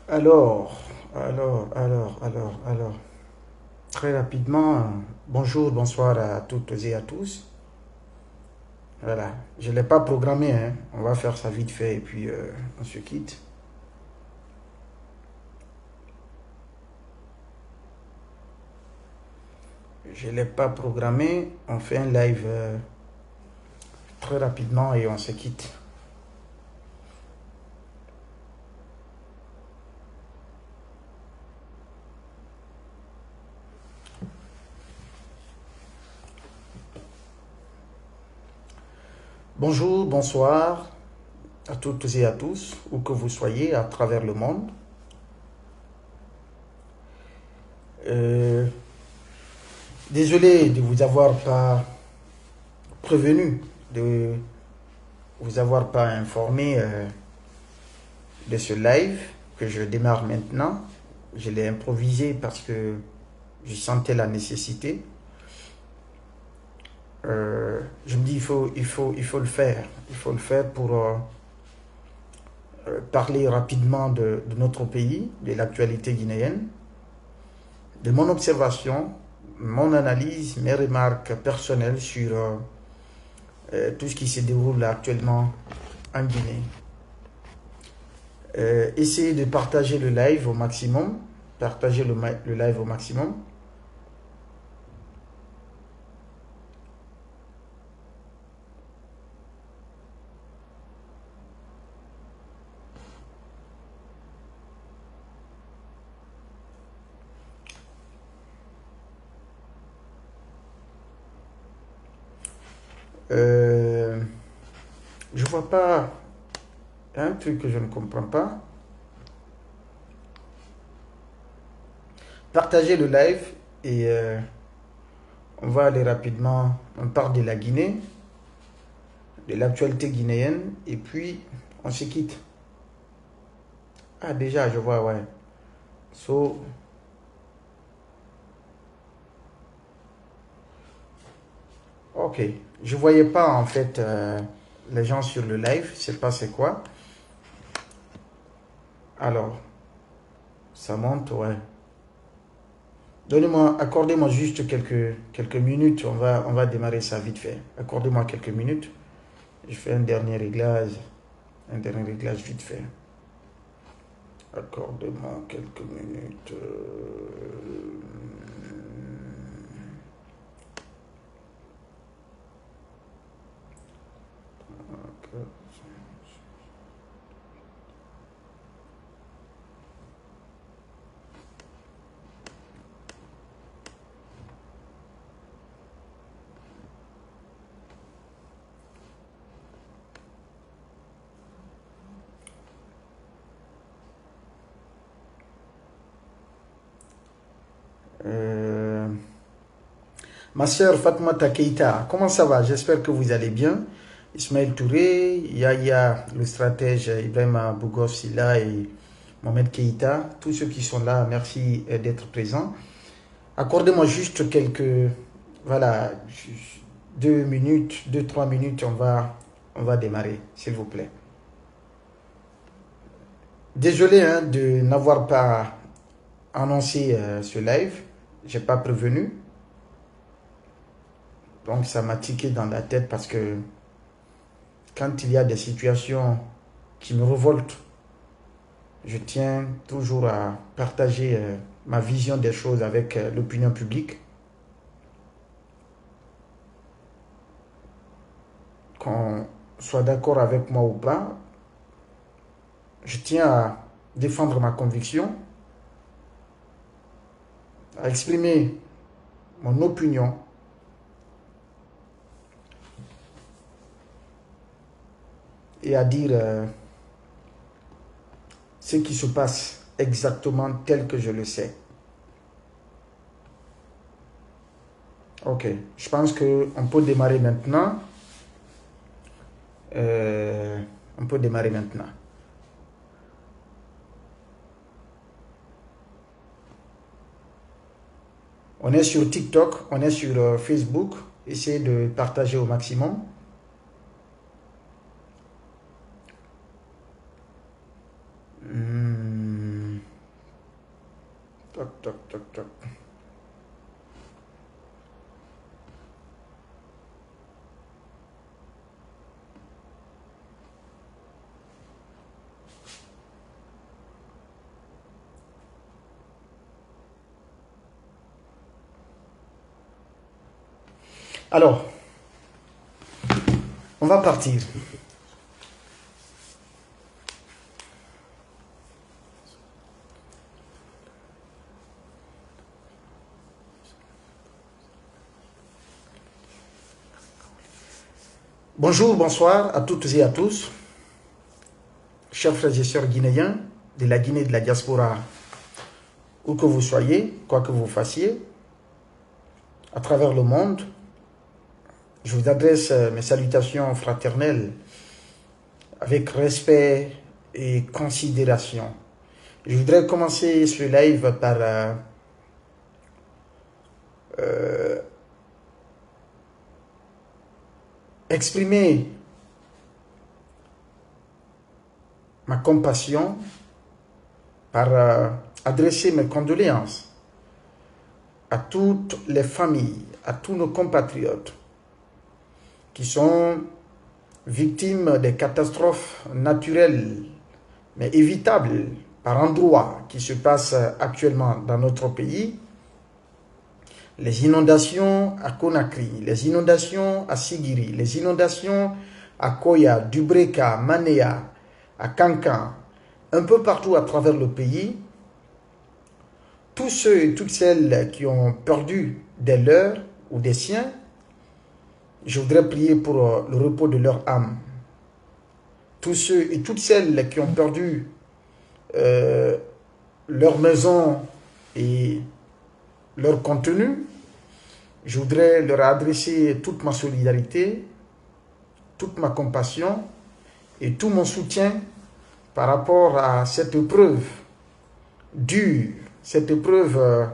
Alors, très rapidement, bonjour, bonsoir à toutes et à tous. Voilà, je ne l'ai pas programmé, hein. On va faire ça vite fait et puis on se quitte. Je ne l'ai pas programmé, on fait un live très rapidement et on se quitte. Bonjour, bonsoir à toutes et à tous, où que vous soyez à travers le monde. Euh, Désolé de vous avoir pas prévenu, de vous avoir pas informé de ce live que je démarre maintenant. Je l'ai improvisé parce que je sentais la nécessité. Je me dis il faut le faire. Il faut le faire pour parler rapidement de notre pays, de l'actualité guinéenne, de mon observation, mon analyse, mes remarques personnelles sur tout ce qui se déroule actuellement en Guinée. Essayez de partager le live au maximum. Partager le live au maximum. Euh, je vois pas un truc que je ne comprends pas. Partagez le live et on va aller rapidement. On parle de la Guinée, de l'actualité guinéenne et puis on se quitte. Ah, déjà, je vois, ouais. So, ok. Je voyais pas en fait les gens sur le live. Je sais pas c'est quoi. Alors, ça monte, ouais. Donnez-moi, accordez-moi juste quelques minutes. On va démarrer ça vite fait. Accordez-moi quelques minutes. Je fais un dernier réglage vite fait. Accordez-moi quelques minutes. Euh, Ma sœur Fatmata Keita, comment ça va? J'espère que vous allez bien. Ismaël Touré, Yaya, le stratège Ibrahim Bougov Silla et Mohamed Keita, tous ceux qui sont là, merci d'être présents. Accordez-moi juste voilà, 2 minutes, 2, 3 minutes, on va démarrer, s'il vous plaît. Désolé hein, de n'avoir pas annoncé ce live, j'ai pas prévenu, donc ça m'a tiqué dans la tête parce que quand il y a des situations qui me révoltent, je tiens toujours à partager ma vision des choses avec l'opinion publique. Qu'on soit d'accord avec moi ou pas, je tiens à défendre ma conviction, à exprimer mon opinion et à dire ce qui se passe exactement tel que je le sais. Ok, je pense qu'on peut démarrer maintenant. On peut démarrer maintenant. On est sur TikTok, on est sur Facebook. Essayez de partager au maximum. toc, toc, toc. Alors, on va partir. Bonjour, bonsoir à toutes et à tous, chers frères et sœurs guinéens de la Guinée, de la diaspora, où que vous soyez, quoi que vous fassiez, à travers le monde. Je vous adresse mes salutations fraternelles avec respect et considération. Je voudrais commencer ce live par exprimer ma compassion, par adresser mes condoléances à toutes les familles, à tous nos compatriotes qui sont victimes des catastrophes naturelles, mais évitables par endroits qui se passent actuellement dans notre pays. Les inondations à Conakry, les inondations à Sigiri, les inondations à Koya, Dubreka, Manéa, à Kankan, un peu partout à travers le pays. Tous ceux et toutes celles qui ont perdu des leurs ou des siens, je voudrais prier pour le repos de leur âme. Tous ceux et toutes celles qui ont perdu leur maison et leur contenu, je voudrais leur adresser toute ma solidarité, toute ma compassion et tout mon soutien par rapport à cette épreuve dure, cette épreuve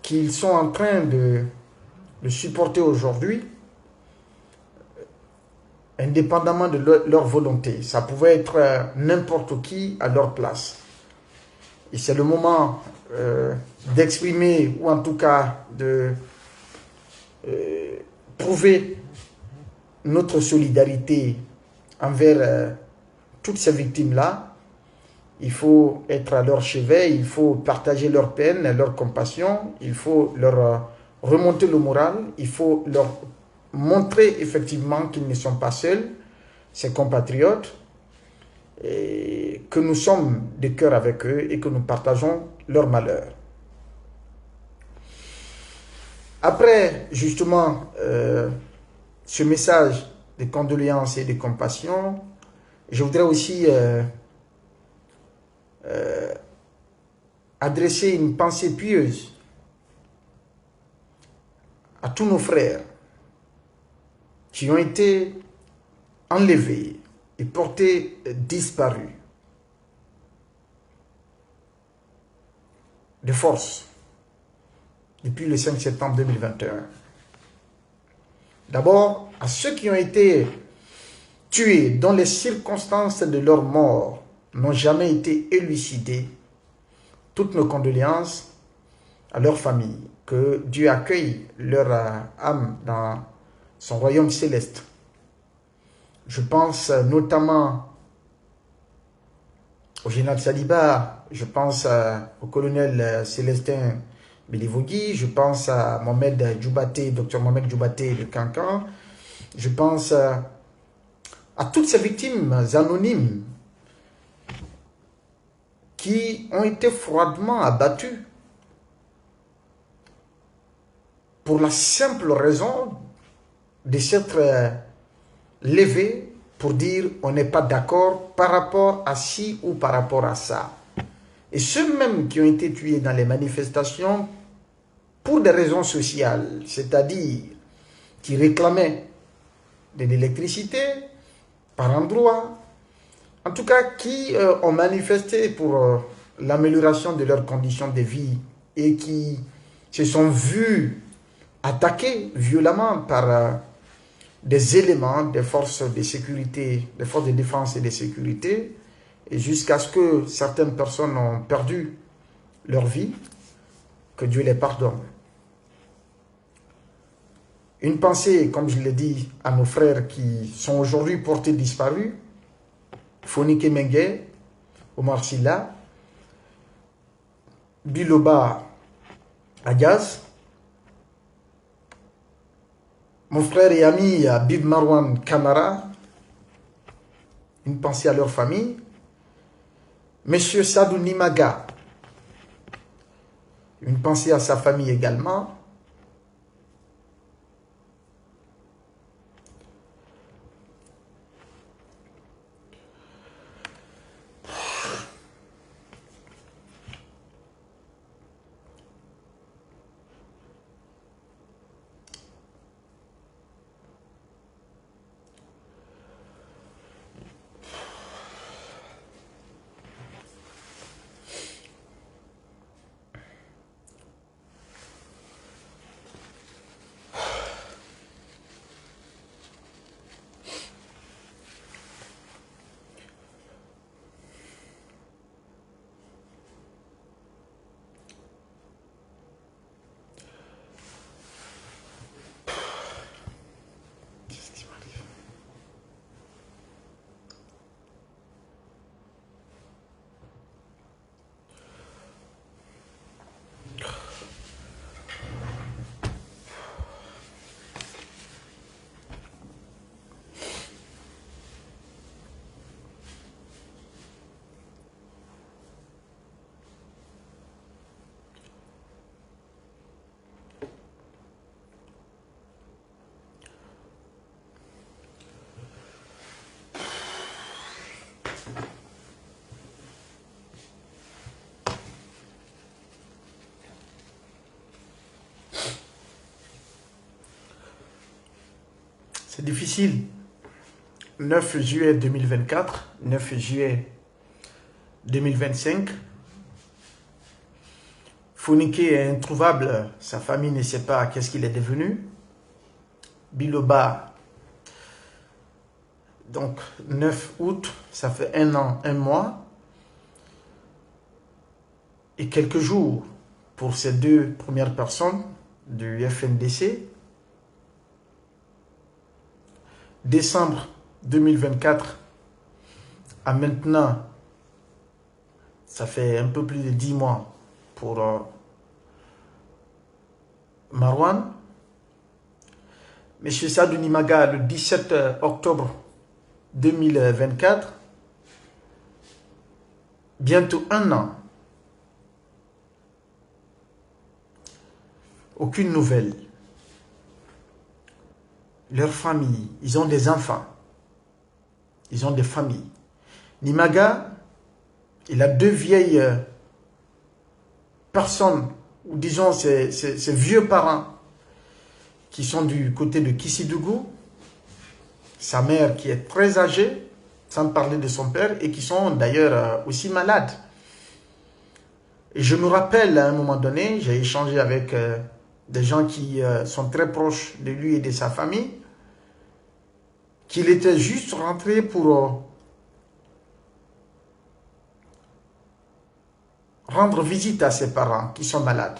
qu'ils sont en train de supporter aujourd'hui, indépendamment de leur volonté. Ça pouvait être n'importe qui à leur place. Et c'est le moment d'exprimer, ou en tout cas de prouver notre solidarité envers toutes ces victimes-là. Il faut être à leur chevet, il faut partager leur peine, leur compassion, il faut leur remonter le moral, il faut leur montrer effectivement qu'ils ne sont pas seuls, ces compatriotes, et que nous sommes de cœur avec eux et que nous partageons leur malheur. Après justement ce message de condoléances et de compassion, je voudrais aussi adresser une pensée pieuse à tous nos frères qui ont été enlevés et portés disparus de force depuis le 5 septembre 2021. D'abord, à ceux qui ont été tués dont les circonstances de leur mort n'ont jamais été élucidées, toutes nos condoléances à leur famille, que Dieu accueille leur âme dans son royaume céleste. Je pense notamment au général Saliba, je pense au colonel Célestin Belivogui, je pense à Mohamed Djoubaté, Dr Mohamed Djoubaté de Kankan, je pense à toutes ces victimes anonymes qui ont été froidement abattues pour la simple raison de s'être levés pour dire on n'est pas d'accord par rapport à ci ou par rapport à ça. Et ceux mêmes qui ont été tués dans les manifestations pour des raisons sociales, c'est-à-dire qui réclamaient de l'électricité par endroits, en tout cas qui ont manifesté pour l'amélioration de leurs conditions de vie et qui se sont vus attaqués violemment par des éléments des forces de sécurité, des forces de défense et de sécurité, et jusqu'à ce que certaines personnes ont perdu leur vie, que Dieu les pardonne. Une pensée, comme je l'ai dit, à nos frères qui sont aujourd'hui portés disparus, Fonike Mengue, Omar Silla, Biloba Agas, mon frère et ami Bib Marwan Kamara, une pensée à leur famille, Monsieur Sadou Nimaga, une pensée à sa famille également, c'est difficile. 9 juillet 2024, 9 juillet 2025. Fonike est introuvable, sa famille ne sait pas qu'est-ce qu'il est devenu. Biloba, donc 9 août, ça fait 1 an, 1 mois. Et quelques jours pour ces 2 premières personnes du FNDC. Décembre 2024 à maintenant, ça fait un peu plus de 10 mois pour Marwan. Monsieur Sadou Nimaga, le 17 octobre 2024, bientôt 1 an. Aucune nouvelle. Leur famille, ils ont des enfants. Ils ont des familles. Nimaga, il a 2 vieilles personnes, ou disons ses vieux parents, qui sont du côté de Kissidougou. Sa mère qui est très âgée, sans parler de son père, et qui sont d'ailleurs aussi malades. Et je me rappelle, à un moment donné, j'ai échangé avec des gens qui sont très proches de lui et de sa famille, qu'il était juste rentré pour rendre visite à ses parents qui sont malades.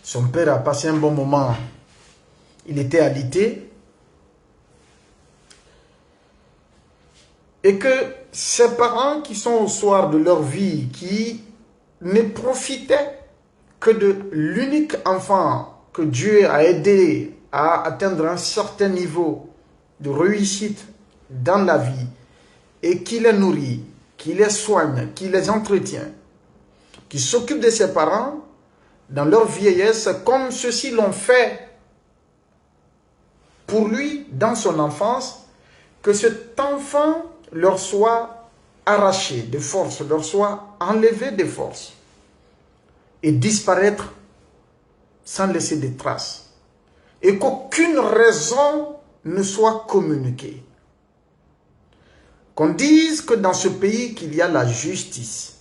Son père a passé un bon moment. Il était alité. Et que ses parents qui sont au soir de leur vie, qui ne profitaient que de l'unique enfant que Dieu a aidé à atteindre un certain niveau de réussite dans la vie et qui les nourrit, qui les soigne, qui les entretient, qui s'occupe de ses parents dans leur vieillesse comme ceux-ci l'ont fait pour lui dans son enfance, que cet enfant leur soit arraché de force, leur soit enlevé de force et disparaître sans laisser de traces. Et qu'aucune raison ne soit communiquée. Qu'on dise que dans ce pays qu'il y a la justice.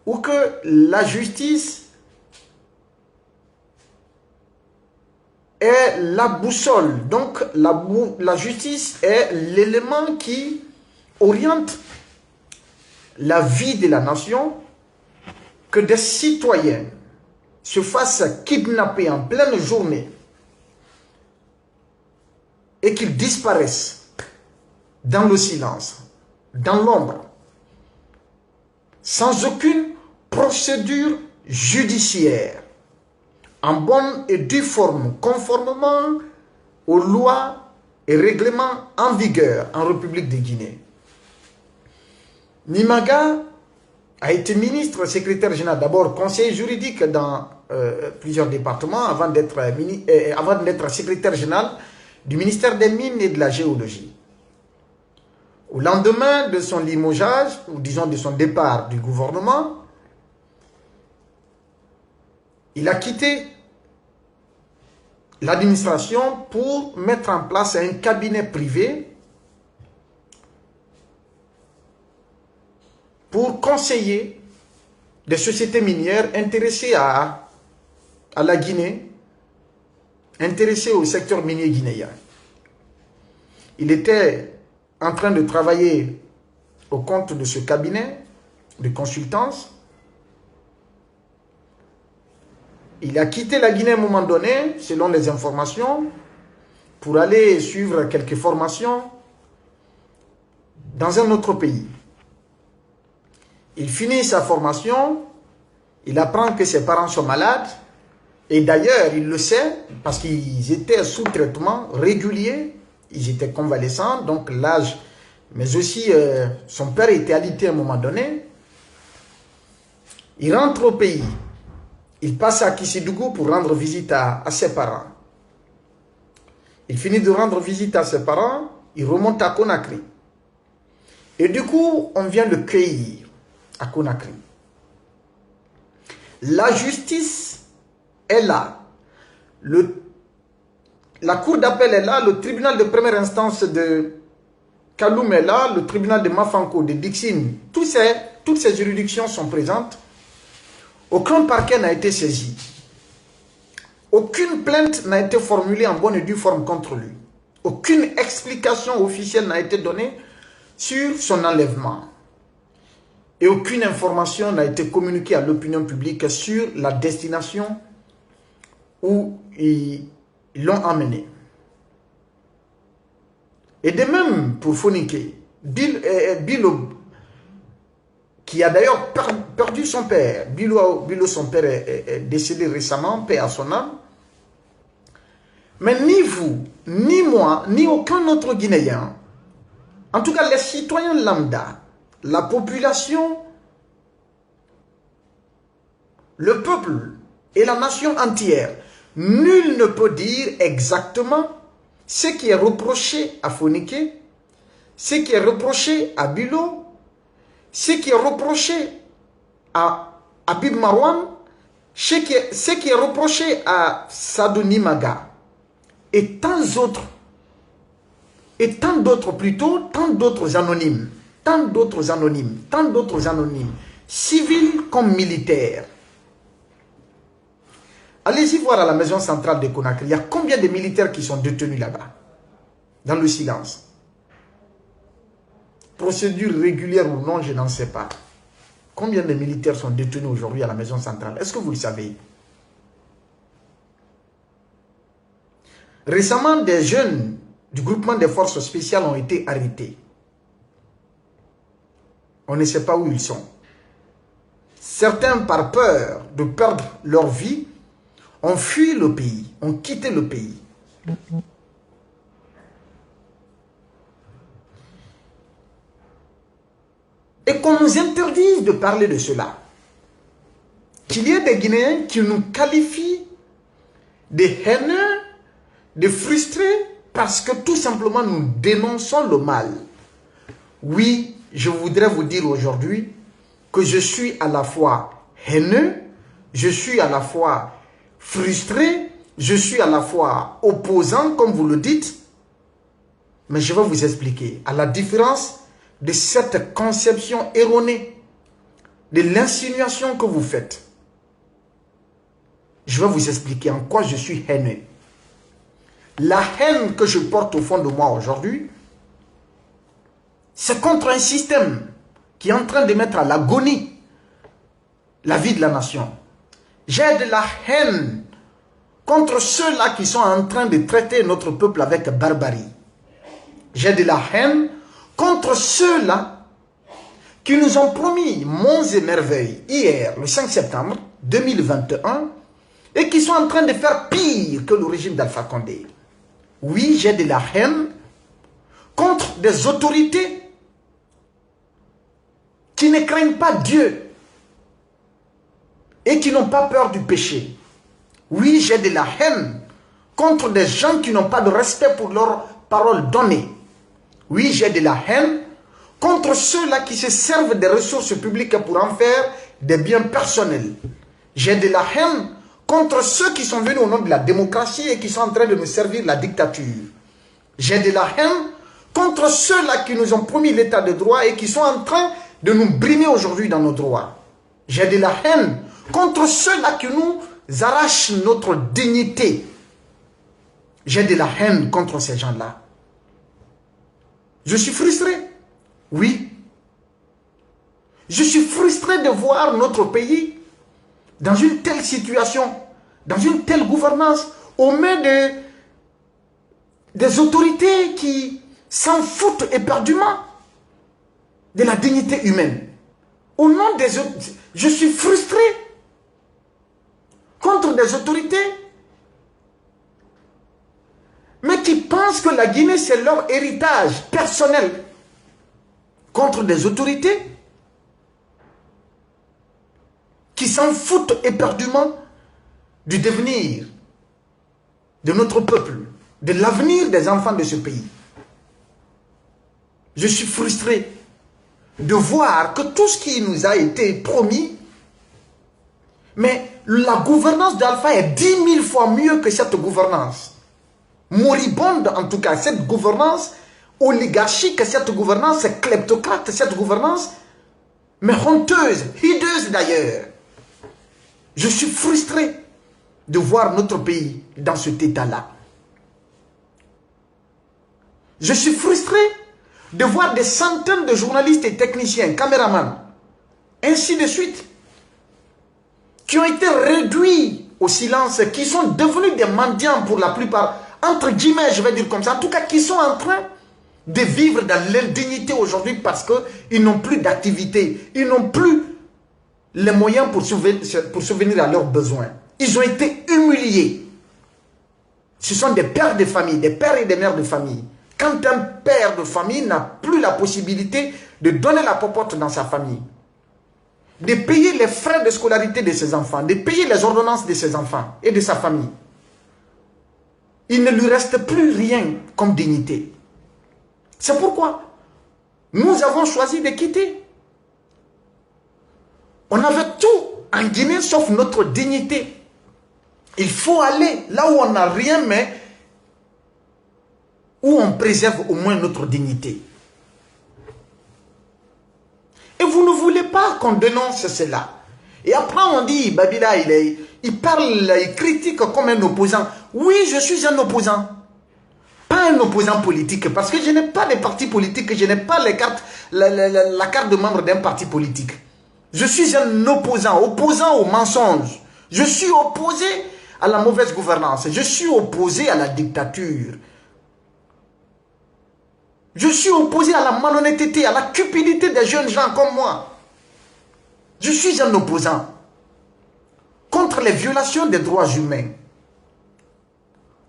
Ou que la justice est la boussole. Donc la justice est l'élément qui oriente la vie de la nation. Que des citoyens se fassent kidnapper en pleine journée et qu'ils disparaissent dans le silence, dans l'ombre, sans aucune procédure judiciaire, en bonne et due forme, conformément aux lois et règlements en vigueur en République de Guinée. Nimaga a été ministre, secrétaire général, d'abord conseiller juridique dans plusieurs départements avant d'être secrétaire général du ministère des Mines et de la Géologie. Au lendemain de son limogeage, ou disons de son départ du gouvernement, il a quitté l'administration pour mettre en place un cabinet privé pour conseiller des sociétés minières intéressées à la Guinée, intéressées au secteur minier guinéen. Il était en train de travailler au compte de ce cabinet de consultance. Il a quitté la Guinée à un moment donné, selon les informations, pour aller suivre quelques formations dans un autre pays. Il finit sa formation, il apprend que ses parents sont malades, et d'ailleurs, il le sait, parce qu'ils étaient sous traitement régulier, ils étaient convalescents, donc l'âge, mais aussi son père était alité à un moment donné. Il rentre au pays, il passe à Kissidougou pour rendre visite à ses parents. Il finit de rendre visite à ses parents, il remonte à Conakry. Et du coup, on vient le cueillir à Conakry. La justice est là. La cour d'appel est là, le tribunal de première instance de Kaloum est là, le tribunal de Mafanko, de Dixine, toutes ces juridictions sont présentes. Aucun parquet n'a été saisi. Aucune plainte n'a été formulée en bonne et due forme contre lui. Aucune explication officielle n'a été donnée sur son enlèvement. Et aucune information n'a été communiquée à l'opinion publique sur la destination où ils l'ont emmené. Et de même pour Fonike, Bilo, qui a d'ailleurs perdu son père. Bilo, son père, est décédé récemment, paix à son âme. Mais ni vous, ni moi, ni aucun autre Guinéen, en tout cas les citoyens lambda, la population, le peuple et la nation entière, nul ne peut dire exactement ce qui est reproché à Fonike, ce qui est reproché à Bilo, ce qui est reproché à Habib Marwan, ce qui est reproché à Sadou Nimaga et tant d'autres anonymes, civils comme militaires. Allez-y voir à la maison centrale de Conakry, il y a combien de militaires qui sont détenus là-bas, dans le silence. Procédure régulière ou non, je n'en sais pas. Combien de militaires sont détenus aujourd'hui à la maison centrale? Est-ce que vous le savez? Récemment, des jeunes du groupement des forces spéciales ont été arrêtés. On ne sait pas où ils sont. Certains, par peur de perdre leur vie, ont fui le pays, ont quitté le pays. Et qu'on nous interdise de parler de cela. Qu'il y ait des Guinéens qui nous qualifient de haineux, de frustrés, parce que tout simplement nous dénonçons le mal. Oui, je voudrais vous dire aujourd'hui que je suis à la fois haineux, je suis à la fois frustré, je suis à la fois opposant, comme vous le dites, mais je vais vous expliquer, à la différence de cette conception erronée, de l'insinuation que vous faites. Je vais vous expliquer en quoi je suis haineux. La haine que je porte au fond de moi aujourd'hui, c'est contre un système qui est en train de mettre à l'agonie la vie de la nation. J'ai de la haine contre ceux-là qui sont en train de traiter notre peuple avec barbarie. J'ai de la haine contre ceux-là qui nous ont promis monts et merveilles hier, le 5 septembre 2021, et qui sont en train de faire pire que le régime d'Alpha Condé. Oui, j'ai de la haine contre des autorités qui ne craignent pas Dieu et qui n'ont pas peur du péché. Oui, j'ai de la haine contre des gens qui n'ont pas de respect pour leurs paroles données. Oui, j'ai de la haine contre ceux-là qui se servent des ressources publiques pour en faire des biens personnels. J'ai de la haine contre ceux qui sont venus au nom de la démocratie et qui sont en train de nous servir la dictature. J'ai de la haine contre ceux-là qui nous ont promis l'état de droit et qui sont en train de nous brimer aujourd'hui dans nos droits. J'ai de la haine contre ceux-là qui nous arrachent notre dignité. J'ai de la haine contre ces gens-là. Je suis frustré. Oui. Je suis frustré de voir notre pays dans une telle situation, dans une telle gouvernance, aux mains des autorités qui s'en foutent éperdument de la dignité humaine. Au nom des autres, je suis frustré contre des autorités, mais qui pensent que la Guinée, c'est leur héritage personnel, contre des autorités qui s'en foutent éperdument du devenir de notre peuple, de l'avenir des enfants de ce pays. Je suis frustré de voir que tout ce qui nous a été promis, mais la gouvernance d'Alpha est 10 000 fois mieux que cette gouvernance. Moribonde en tout cas, cette gouvernance oligarchique, cette gouvernance kleptocrate, cette gouvernance, mais honteuse, hideuse d'ailleurs. Je suis frustré de voir notre pays dans cet état-là. Je suis frustré de voir des centaines de journalistes et techniciens, caméramans, ainsi de suite, qui ont été réduits au silence, qui sont devenus des mendiants pour la plupart, entre guillemets, je vais dire comme ça, en tout cas, qui sont en train de vivre dans l'indignité aujourd'hui parce qu'ils n'ont plus d'activité, ils n'ont plus les moyens pour subvenir à leurs besoins. Ils ont été humiliés. Ce sont des pères de famille, des pères et des mères de famille. Quand un père de famille n'a plus la possibilité de donner la popote dans sa famille, de payer les frais de scolarité de ses enfants, de payer les ordonnances de ses enfants et de sa famille, il ne lui reste plus rien comme dignité. C'est pourquoi nous avons choisi de quitter. On avait tout en Guinée sauf notre dignité. Il faut aller là où on n'a rien, mais où on préserve au moins notre dignité. Et vous ne voulez pas qu'on dénonce cela. Et après on dit, Babila, il parle, il critique comme un opposant. Oui, je suis un opposant. Pas un opposant politique, parce que je n'ai pas de parti politique, je n'ai pas la carte de membre d'un parti politique. Je suis un opposant, opposant au mensonge. Je suis opposé à la mauvaise gouvernance. Je suis opposé à la dictature. Je suis opposé à la malhonnêteté, à la cupidité des jeunes gens comme moi. Je suis un opposant contre les violations des droits humains,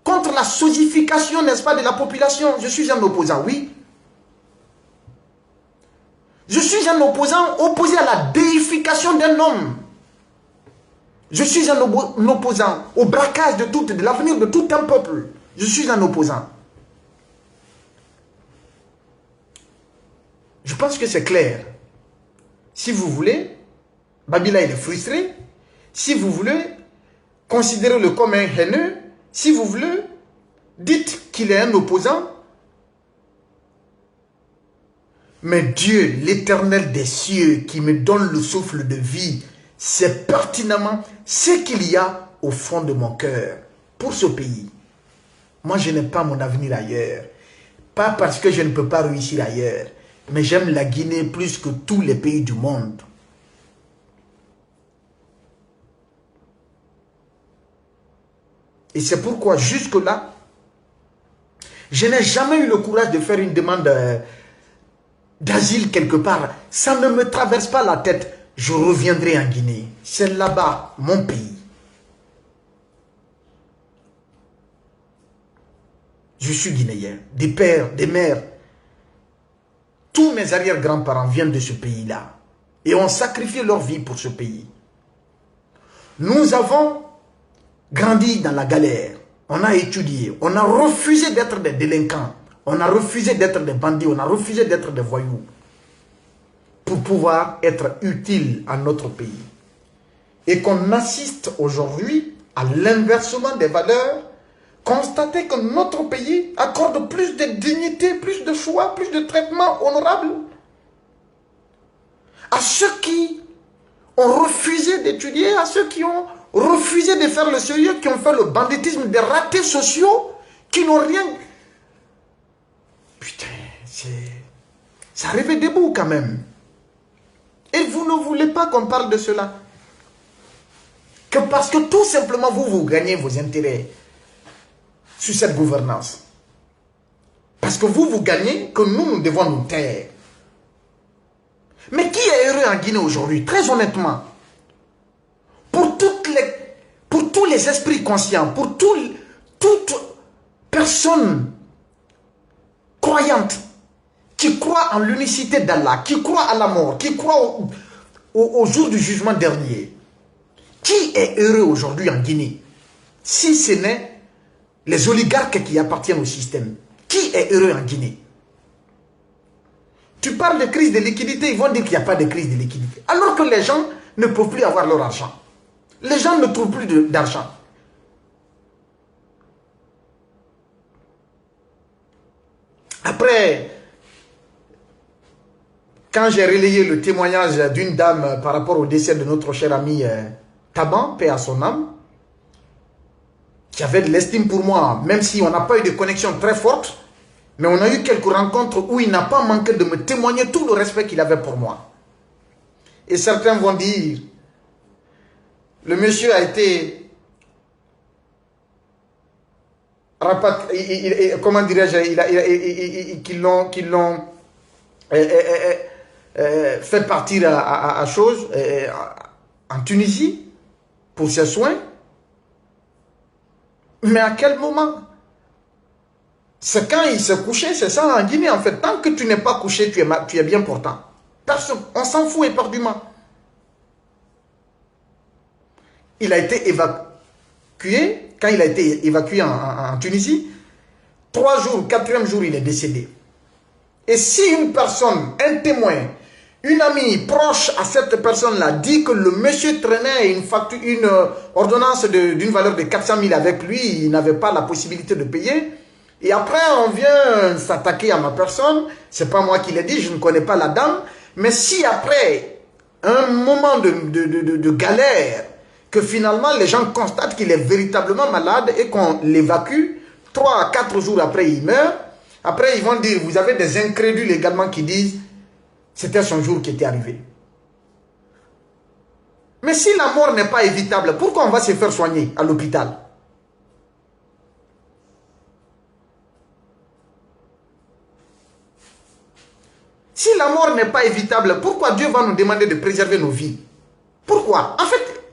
contre la sosification, n'est-ce pas, de la population. Je suis un opposant, oui. Je suis un opposant opposé à la déification d'un homme. Je suis un opposant au braquage de l'avenir de tout un peuple. Je suis un opposant. Je pense que c'est clair. Si vous voulez, Babila il est frustré. Si vous voulez, considérez-le comme un haineux. Si vous voulez, dites qu'il est un opposant. Mais Dieu, l'Éternel des cieux, qui me donne le souffle de vie, sait pertinemment ce qu'il y a au fond de mon cœur pour ce pays. Moi, je n'ai pas mon avenir ailleurs. Pas parce que je ne peux pas réussir ailleurs. Mais j'aime la Guinée plus que tous les pays du monde. Et c'est pourquoi, jusque-là, je n'ai jamais eu le courage de faire une demande d'asile quelque part. Ça ne me traverse pas la tête. Je reviendrai en Guinée. C'est là-bas, mon pays. Je suis guinéen, des pères, des mères. Tous mes arrière-grands-parents viennent de ce pays-là. Et ont sacrifié leur vie pour ce pays. Nous avons grandi dans la galère. On a étudié. On a refusé d'être des délinquants. On a refusé d'être des bandits. On a refusé d'être des voyous. Pour pouvoir être utile à notre pays. Et qu'on assiste aujourd'hui à l'inversement des valeurs. Constater que notre pays accorde plus de dignité, plus de choix, plus de traitement honorable à ceux qui ont refusé d'étudier, à ceux qui ont refusé de faire le sérieux, qui ont fait le banditisme, des ratés sociaux, qui n'ont rien... Putain, ça rêvait debout quand même. Et vous ne voulez pas qu'on parle de cela. Que parce que tout simplement vous gagnez vos intérêts sur cette gouvernance. Parce que vous gagnez, que nous devons nous taire. Mais qui est heureux en Guinée aujourd'hui? Très honnêtement. Pour tous les esprits conscients, pour toute personne croyante qui croit en l'unicité d'Allah, qui croit à la mort, qui croit au jour du jugement dernier. Qui est heureux aujourd'hui en Guinée? Si ce n'est les oligarques qui appartiennent au système. Qui est heureux en Guinée? Tu parles de crise de liquidité, ils vont dire qu'il n'y a pas de crise de liquidité. Alors que les gens ne peuvent plus avoir leur argent. Les gens ne trouvent plus d'argent. Après, quand j'ai relayé le témoignage d'une dame par rapport au décès de notre cher ami Taban, paix à son âme, qui avait de l'estime pour moi, même si on n'a pas eu de connexion très forte, mais on a eu quelques rencontres où il n'a pas manqué de me témoigner tout le respect qu'il avait pour moi. Et certains vont dire, le monsieur a été, comment dirais-je, qu'ils l'ont fait partir à chose, en Tunisie, pour ses soins. Mais à quel moment? C'est quand il s'est couché, c'est ça en Guinée en fait. Tant que tu n'es pas couché, tu es bien portant. Personne, on s'en fout éperdument. Il a été évacué, quand il a été évacué en Tunisie, 3 jours, 4e jour, il est décédé. Et si une personne, un témoin, une amie proche à cette personne-là dit que le monsieur traînait une ordonnance d'une valeur de 400 000 avec lui, il n'avait pas la possibilité de payer. Et après, on vient s'attaquer à ma personne. C'est pas moi qui l'ai dit, je ne connais pas la dame. Mais si après un moment de galère, que finalement les gens constatent qu'il est véritablement malade et qu'on l'évacue, 3 à 4 jours après, il meurt. Après, ils vont dire, vous avez des incrédules également qui disent, c'était son jour qui était arrivé. Mais si la mort n'est pas évitable, pourquoi on va se faire soigner à l'hôpital? Si la mort n'est pas évitable, pourquoi Dieu va nous demander de préserver nos vies? Pourquoi? En fait,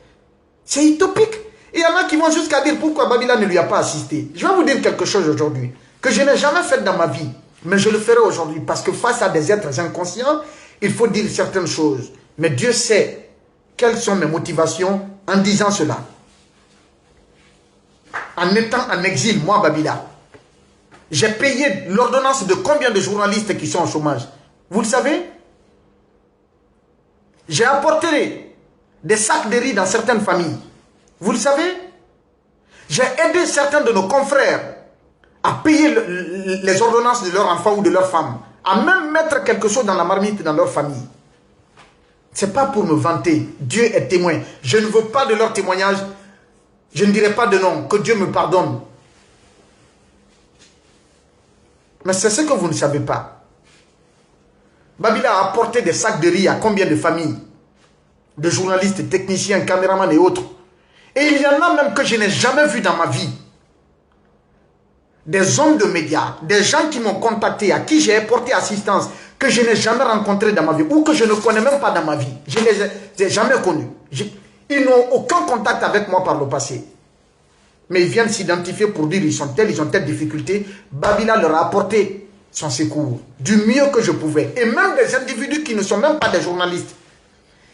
c'est utopique. Et il y en a qui vont jusqu'à dire pourquoi Babila ne lui a pas assisté. Je vais vous dire quelque chose aujourd'hui que je n'ai jamais fait dans ma vie. Mais je le ferai aujourd'hui parce que face à des êtres inconscients, il faut dire certaines choses. Mais Dieu sait quelles sont mes motivations en disant cela. En étant en exil, moi Babila, j'ai payé l'ordonnance de combien de journalistes qui sont au chômage? Vous le savez? J'ai apporté des sacs de riz dans certaines familles. Vous le savez? J'ai aidé certains de nos confrères à payer les ordonnances de leurs enfants ou de leurs femmes, à même mettre quelque chose dans la marmite dans leur famille. Ce n'est pas pour me vanter. Dieu est témoin. Je ne veux pas de leur témoignage. Je ne dirai pas de nom. Que Dieu me pardonne. Mais c'est ce que vous ne savez pas. Babila a apporté des sacs de riz à combien de familles? De journalistes, techniciens, caméramans et autres. Et il y en a même que je n'ai jamais vu dans ma vie. Des hommes de médias, des gens qui m'ont contacté, à qui j'ai apporté assistance, que je n'ai jamais rencontré dans ma vie, ou que je ne connais même pas dans ma vie. Je ne les ai jamais connus. Ils n'ont aucun contact avec moi par le passé. Mais ils viennent s'identifier pour dire ils ont telle difficulté. Babila leur a apporté son secours du mieux que je pouvais. Et même des individus qui ne sont même pas des journalistes.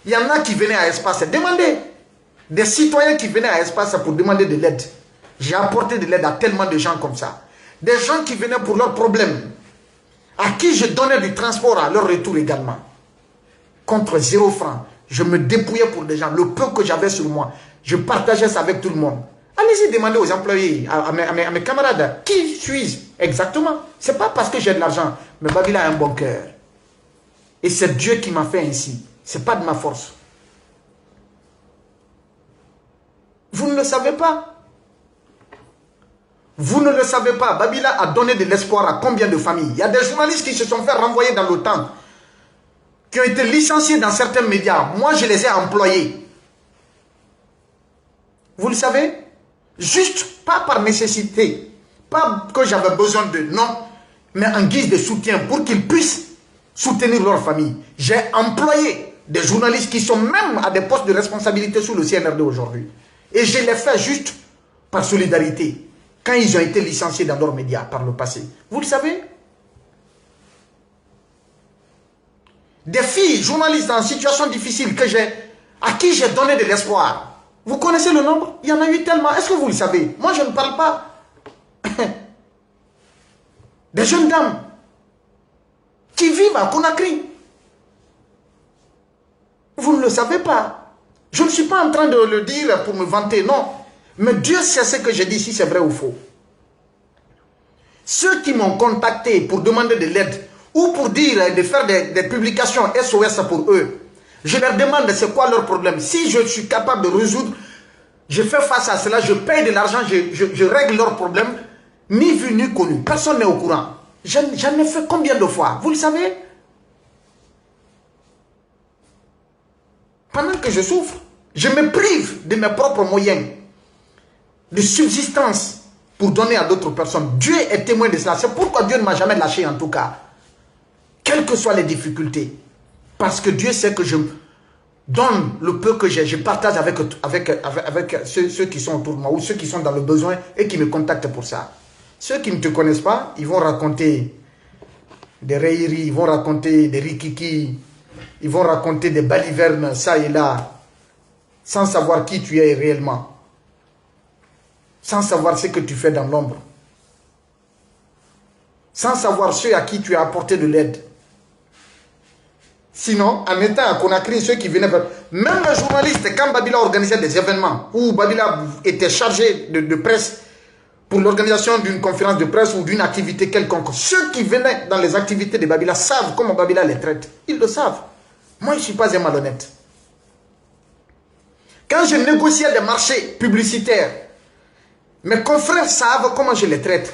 Il y en a qui venaient à Espace demander. Des citoyens qui venaient à Espace pour demander de l'aide. J'ai apporté de l'aide à tellement de gens comme ça. Des gens qui venaient pour leurs problèmes. À qui je donnais du transport à leur retour également. Contre 0 francs. Je me dépouillais pour des gens. Le peu que j'avais sur moi, je partageais ça avec tout le monde. Allez-y demander aux employés, à mes camarades, qui suis-je exactement? Ce n'est pas parce que j'ai de l'argent, mais Babila a un bon cœur. Et c'est Dieu qui m'a fait ainsi. Ce n'est pas de ma force. Vous ne le savez pas. Vous ne le savez pas. Babila a donné de l'espoir à combien de familles? Il y a des journalistes qui se sont fait renvoyer dans le temps, qui ont été licenciés dans certains médias. Moi, je les ai employés. Vous le savez? Juste, pas par nécessité. Pas que j'avais besoin de, non. Mais en guise de soutien pour qu'ils puissent soutenir leur famille. J'ai employé des journalistes qui sont même à des postes de responsabilité sous le CNRD aujourd'hui. Et je l'ai fait juste par solidarité. Quand ils ont été licenciés dans leurs médias par le passé. Vous le savez? Des filles, journalistes en situation difficile à qui j'ai donné de l'espoir. Vous connaissez le nombre? Il y en a eu tellement. Est-ce que vous le savez? Moi, je ne parle pas. Des jeunes dames qui vivent à Conakry. Vous ne le savez pas. Je ne suis pas en train de le dire pour me vanter, non. Mais Dieu sait ce que j'ai dit, si c'est vrai ou faux. Ceux qui m'ont contacté pour demander de l'aide ou pour dire de faire des publications SOS pour eux, je leur demande c'est quoi leur problème. Si je suis capable de résoudre, je fais face à cela, je paye de l'argent, je règle leurs problèmes, ni vu ni connu. Personne n'est au courant. J'en ai fait combien de fois? Vous le savez? Pendant que je souffre, je me prive de mes propres moyens de subsistance pour donner à d'autres personnes. Dieu est témoin de cela. C'est pourquoi Dieu ne m'a jamais lâché en tout cas. Quelles que soient les difficultés. Parce que Dieu sait que je donne le peu que j'ai. Je partage avec ceux qui sont autour de moi ou ceux qui sont dans le besoin et qui me contactent pour ça. Ceux qui ne te connaissent pas, ils vont raconter des railleries, ils vont raconter des rikiki, ils vont raconter des balivernes, ça et là, sans savoir qui tu es réellement. Sans savoir ce que tu fais dans l'ombre. Sans savoir ceux à qui tu as apporté de l'aide. Sinon, en étant à Conakry, ceux qui venaient faire... Même les journalistes, quand Babila organisait des événements, où Babila était chargé de presse pour l'organisation d'une conférence de presse ou d'une activité quelconque, ceux qui venaient dans les activités de Babila savent comment Babila les traite. Ils le savent. Moi, je ne suis pas un malhonnête. Quand je négociais des marchés publicitaires, mes confrères savent comment je les traite.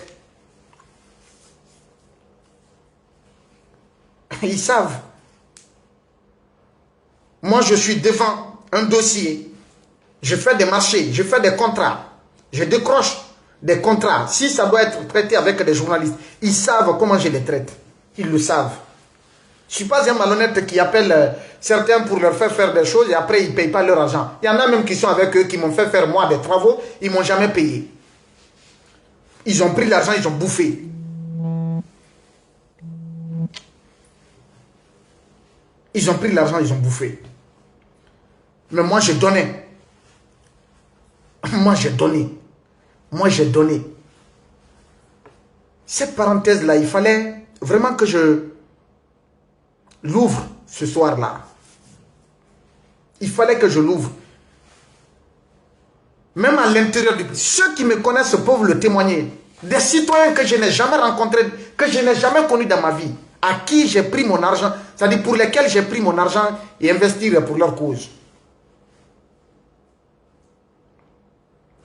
Ils savent. Moi, je suis devant un dossier. Je fais des marchés, je fais des contrats. Je décroche des contrats. Si ça doit être traité avec des journalistes, ils savent comment je les traite. Ils le savent. Je ne suis pas un malhonnête qui appelle certains pour leur faire des choses et après ils ne payent pas leur argent. Il y en a même qui sont avec eux, qui m'ont fait faire moi des travaux, ils ne m'ont jamais payé. Ils ont pris l'argent, ils ont bouffé. Ils ont pris l'argent, ils ont bouffé. Mais moi, j'ai donné. Moi, j'ai donné. Moi, j'ai donné. Cette parenthèse-là, il fallait vraiment que je l'ouvre ce soir-là. Il fallait que je l'ouvre. Même à l'intérieur du... Ceux qui me connaissent peuvent le témoigner. Des citoyens que je n'ai jamais rencontrés, que je n'ai jamais connus dans ma vie, à qui j'ai pris mon argent, c'est-à-dire pour lesquels j'ai pris mon argent et investir pour leur cause.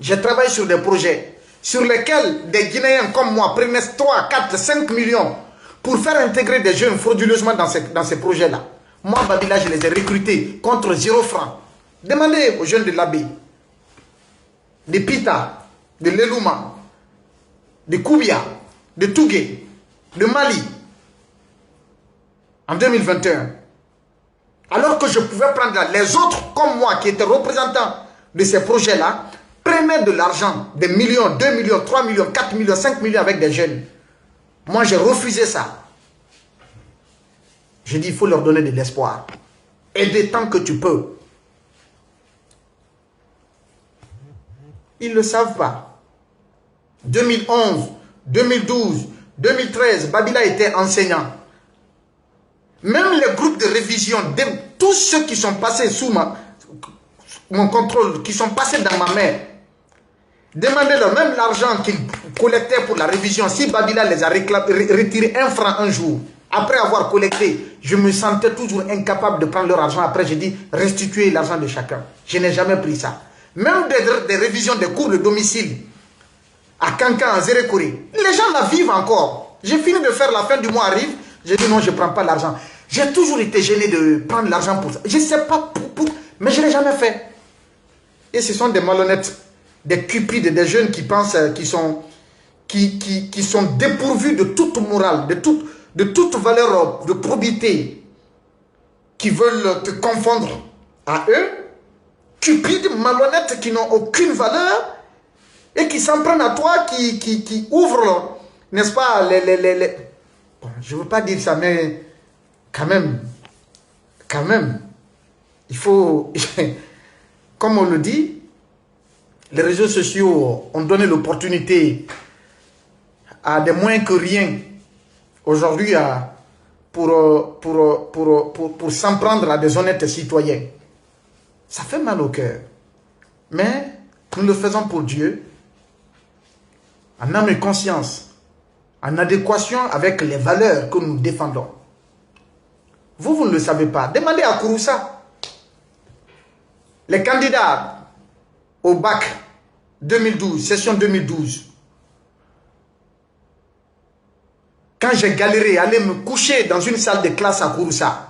J'ai travaillé sur des projets. sur lesquels des Guinéens comme moi prenaient 3, 4, 5 millions pour faire intégrer des jeunes frauduleusement dans ces projets-là. Moi, Babila, je les ai recrutés contre 0 franc. Demandez aux jeunes de l'Abbé, de Pita, de Lelouma, de Koubia, de Tougué, de Mali, en 2021. Alors que je pouvais prendre les autres comme moi qui étaient représentants de ces projets-là, prenaient de l'argent, des millions, 2 millions, 3 millions, 4 millions, 5 millions avec des jeunes. Moi, j'ai refusé ça. J'ai dit, il faut leur donner de l'espoir. Aider tant que tu peux. Ils ne le savent pas. 2011, 2012, 2013, Babila était enseignant. Même les groupes de révision, tous ceux qui sont passés sous mon contrôle, qui sont passés dans ma main, demandez-leur même l'argent qu'ils collectaient pour la révision. Si Babila les a retiré 1 franc un jour, après avoir collecté, je me sentais toujours incapable de prendre leur argent. Après, j'ai dit restituer l'argent de chacun. Je n'ai jamais pris ça. Même des révisions des cours de domicile à Kankan, en Zérékouré, les gens la vivent encore. J'ai fini de faire, la fin du mois arrive. J'ai dit non, je ne prends pas l'argent. J'ai toujours été gêné de prendre l'argent pour ça. Je ne sais pas mais je ne l'ai jamais fait. Et ce sont des malhonnêtes, des cupides, des jeunes qui pensent, qui sont dépourvus de toute morale, de toute valeur de probité, qui veulent te confondre à eux. Cupides, malhonnêtes, qui n'ont aucune valeur et qui s'en prennent à toi, qui ouvrent, n'est-ce pas, Bon, je ne veux pas dire ça, mais quand même, il faut, comme on le dit, les réseaux sociaux ont donné l'opportunité à des moins que rien aujourd'hui pour s'en prendre à des honnêtes citoyens. Ça fait mal au cœur, mais nous le faisons pour Dieu, en âme et conscience, en adéquation avec les valeurs que nous défendons. Vous ne le savez pas. Demandez à Kouroussa. Les candidats au bac 2012, session 2012. Quand j'ai galéré à aller me coucher dans une salle de classe à Kouroussa,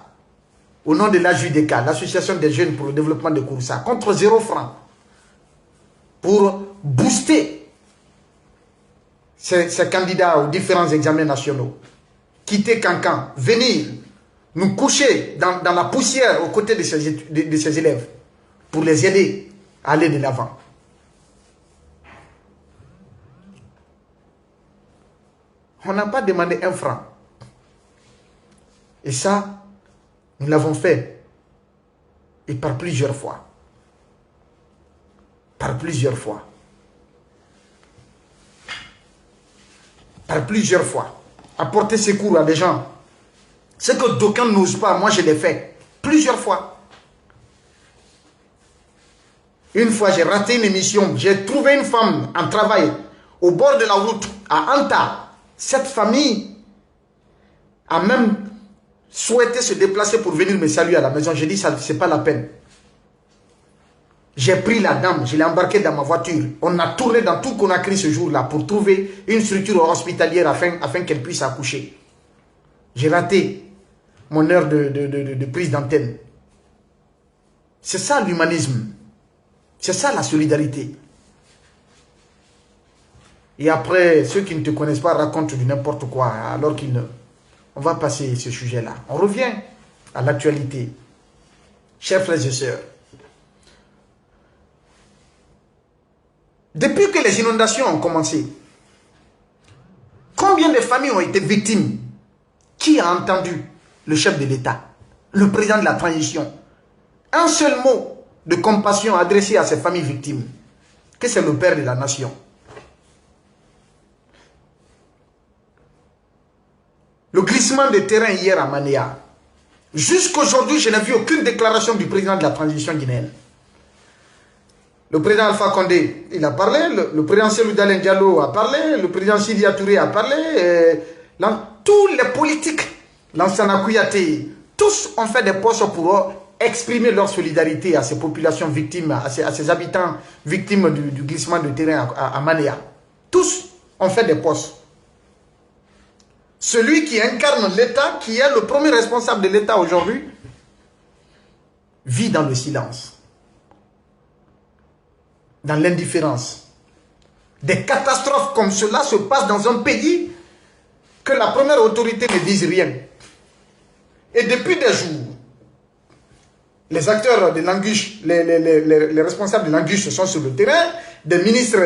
au nom de l'AJDK, l'Association des jeunes pour le développement de Kouroussa, contre 0 franc, pour booster ces candidats aux différents examens nationaux, quitter Kankan, venir nous coucher dans la poussière aux côtés de ces élèves pour les aider à aller de l'avant. On n'a pas demandé 1 franc. Et ça, nous l'avons fait. Et par plusieurs fois. Par plusieurs fois. Par plusieurs fois. Apporter secours à des gens. Ce que d'aucuns n'osent pas, moi je l'ai fait. Plusieurs fois. Une fois, j'ai raté une émission. J'ai trouvé une femme en travail au bord de la route à Anta. Cette famille a même souhaité se déplacer pour venir me saluer à la maison. J'ai dit, ça c'est pas la peine. J'ai pris la dame, je l'ai embarquée dans ma voiture. On a tourné dans tout Conakry ce jour-là pour trouver une structure hospitalière afin qu'elle puisse accoucher. J'ai raté mon heure de prise d'antenne. C'est ça l'humanisme. C'est ça la solidarité. Et après, ceux qui ne te connaissent pas racontent du n'importe quoi, alors qu'ils ne... On va passer ce sujet-là. On revient à l'actualité. Chers frères et sœurs, depuis que les inondations ont commencé, combien de familles ont été victimes? Qui a entendu le chef de l'État, le président de la transition, un seul mot de compassion adressé à ces familles victimes? Que c'est le père de la nation. Le glissement de terrain hier à Manéa. Jusqu'aujourd'hui, je n'ai vu aucune déclaration du président de la transition guinéenne. Le président Alpha Condé, il a parlé, le président Cellou Dalein Diallo a parlé, le président Sidia Touré a parlé, tous les politiques, Lansana Kouyaté, tous ont fait des postes pour exprimer leur solidarité à ces populations victimes, à ces habitants victimes du glissement de terrain à Manéa. Tous ont fait des postes. Celui qui incarne l'État, qui est le premier responsable de l'État aujourd'hui, vit dans le silence, dans l'indifférence. Des catastrophes comme cela se passent dans un pays que la première autorité ne dise rien. Et depuis des jours, les acteurs de l'Anguche, les responsables de l'Anguche sont sur le terrain, des ministres,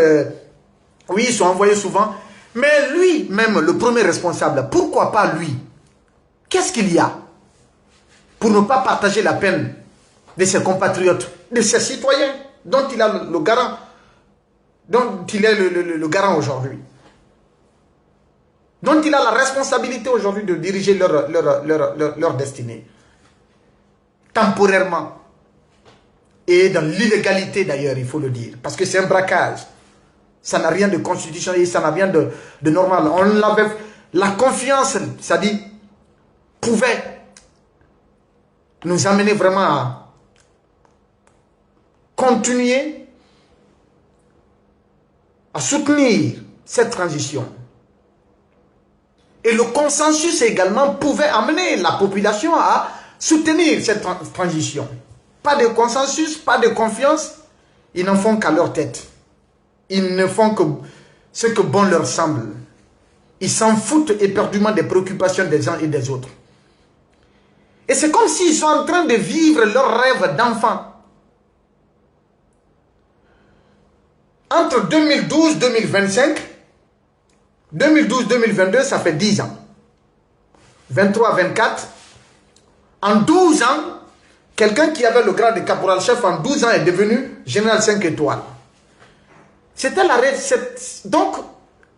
oui, ils sont envoyés souvent, mais lui, même le premier responsable, pourquoi pas lui? Qu'est-ce qu'il y a pour ne pas partager la peine de ses compatriotes, de ses citoyens, dont il a le garant, dont il est le garant aujourd'hui, dont il a la responsabilité aujourd'hui de diriger leur destinée, temporairement, et dans l'illégalité d'ailleurs, il faut le dire, parce que c'est un braquage, ça n'a rien de constitutionnel, ça n'a rien de normal. On l'avait, la confiance, c'est-à-dire, pouvait nous amener vraiment à continuer à soutenir cette transition. Et le consensus également pouvait amener la population à soutenir cette transition. Pas de consensus, pas de confiance, ils n'en font qu'à leur tête. Ils ne font que ce que bon leur semble. Ils s'en foutent éperdument des préoccupations des uns et des autres. Et c'est comme s'ils sont en train de vivre leur rêve d'enfant. Entre 2012 et 2025, 2012-2022, ça fait 10 ans. 23-24. En 12 ans, quelqu'un qui avait le grade de caporal-chef en 12 ans est devenu général 5 étoiles. C'était la donc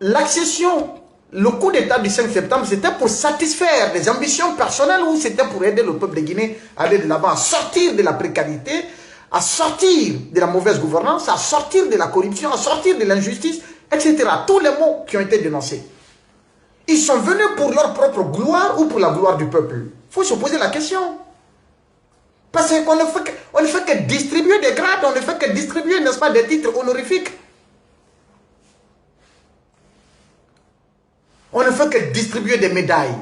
l'accession, le coup d'état du 5 septembre, c'était pour satisfaire des ambitions personnelles ou c'était pour aider le peuple de Guinée à aller de l'avant, à sortir de la précarité, à sortir de la mauvaise gouvernance, à sortir de la corruption, à sortir de l'injustice, etc. Tous les mots qui ont été dénoncés. Ils sont venus pour leur propre gloire ou pour la gloire du peuple? Il faut se poser la question. Parce qu'on ne fait que distribuer des grades, on ne fait que distribuer, n'est-ce pas, des titres honorifiques. On ne fait que distribuer des médailles.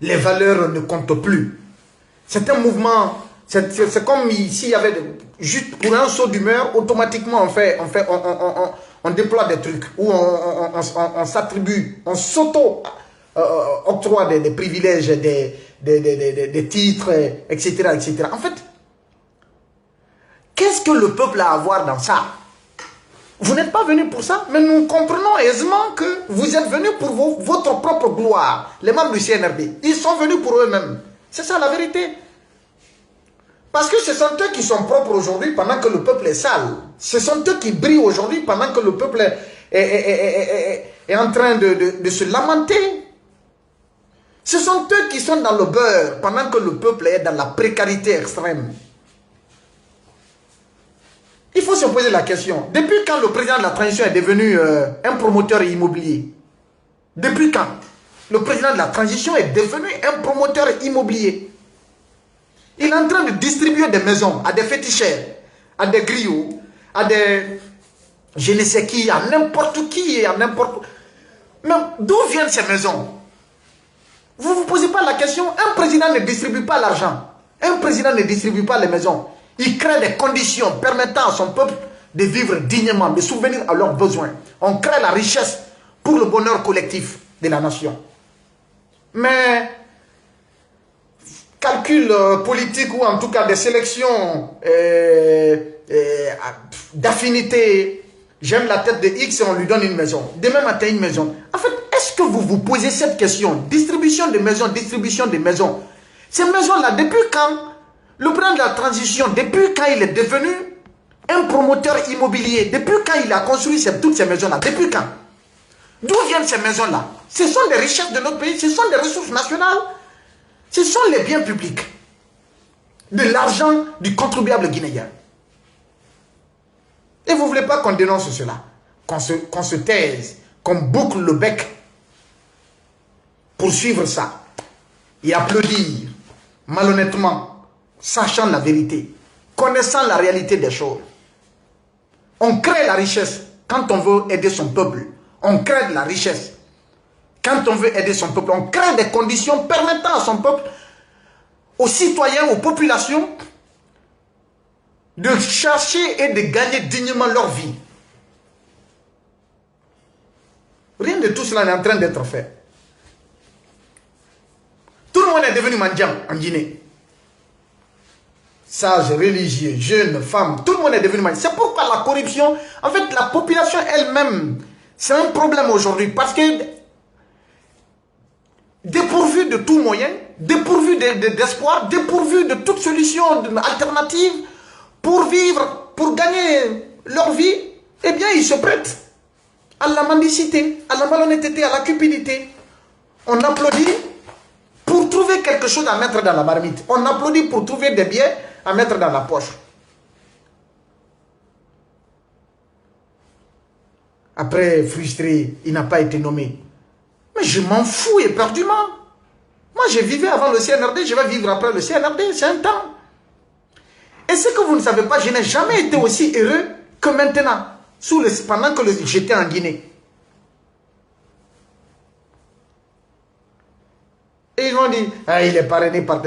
Les valeurs ne comptent plus. C'est un mouvement, c'est comme s'il y avait, juste pour un saut d'humeur, automatiquement on déploie des trucs, où on s'attribue, on s'auto-octroie des privilèges, des titres, etc., etc. En fait, qu'est-ce que le peuple a à voir dans ça? Vous n'êtes pas venu pour ça, mais nous comprenons aisément que vous êtes venus pour votre propre gloire. Les membres du CNRD, ils sont venus pour eux-mêmes. C'est ça la vérité. Parce que ce sont eux qui sont propres aujourd'hui pendant que le peuple est sale. Ce sont eux qui brillent aujourd'hui pendant que le peuple est en train de se lamenter. Ce sont eux qui sont dans le beurre pendant que le peuple est dans la précarité extrême. Il faut se poser la question. Depuis quand le président de la transition est devenu un promoteur immobilier? Depuis quand le président de la transition est devenu un promoteur immobilier? Il est en train de distribuer des maisons à des féticheurs, à des griots, à des je ne sais qui, à n'importe qui et à n'importe... Mais d'où viennent ces maisons? Vous ne vous posez pas la question. Un président ne distribue pas l'argent. Un président ne distribue pas les maisons. Il crée des conditions permettant à son peuple de vivre dignement, de subvenir à leurs besoins. On crée la richesse pour le bonheur collectif de la nation. Mais calcul politique ou en tout cas des sélections d'affinité, j'aime la tête de X et on lui donne une maison. Demain matin, une maison. En fait, est-ce que vous vous posez cette question? Distribution de maisons, distribution de maisons. Ces maisons-là, depuis quand le président de la transition, depuis quand il est devenu un promoteur immobilier, depuis quand il a construit toutes ces maisons-là, depuis quand? D'où viennent ces maisons-là? Ce sont des richesses de notre pays, ce sont des ressources nationales, ce sont les biens publics, de l'argent du contribuable guinéen. Et vous ne voulez pas qu'on dénonce cela, qu'on se taise, qu'on boucle le bec pour suivre ça et applaudir malhonnêtement, sachant la vérité, connaissant la réalité des choses. On crée la richesse Quand on veut aider son peuple, on crée de la richesse. Quand on veut aider son peuple, on crée des conditions permettant à son peuple, aux citoyens, aux populations, de chercher et de gagner dignement leur vie. Rien de tout cela est en train d'être fait. Tout le monde est devenu mendiant en Guinée. Sages, religieux, jeunes, femmes, tout le monde est devenu mendiant. C'est pourquoi la corruption, en fait, la population elle-même, c'est un problème aujourd'hui parce que dépourvu de tout moyen, dépourvu d'espoir, dépourvu de toute solution alternative pour vivre, pour gagner leur vie, eh bien, ils se prêtent à la mendicité, à la malhonnêteté, à la cupidité. On applaudit pour trouver quelque chose à mettre dans la marmite. On applaudit pour trouver des biens à mettre dans la poche. Après, frustré, il n'a pas été nommé. Mais je m'en fous éperdument. Moi, je vivais avant le CNRD, je vais vivre après le CNRD, c'est un temps. Et ce que vous ne savez pas, je n'ai jamais été aussi heureux que maintenant, pendant que j'étais en Guinée. Et ils m'ont dit, ah, il est parrainé par...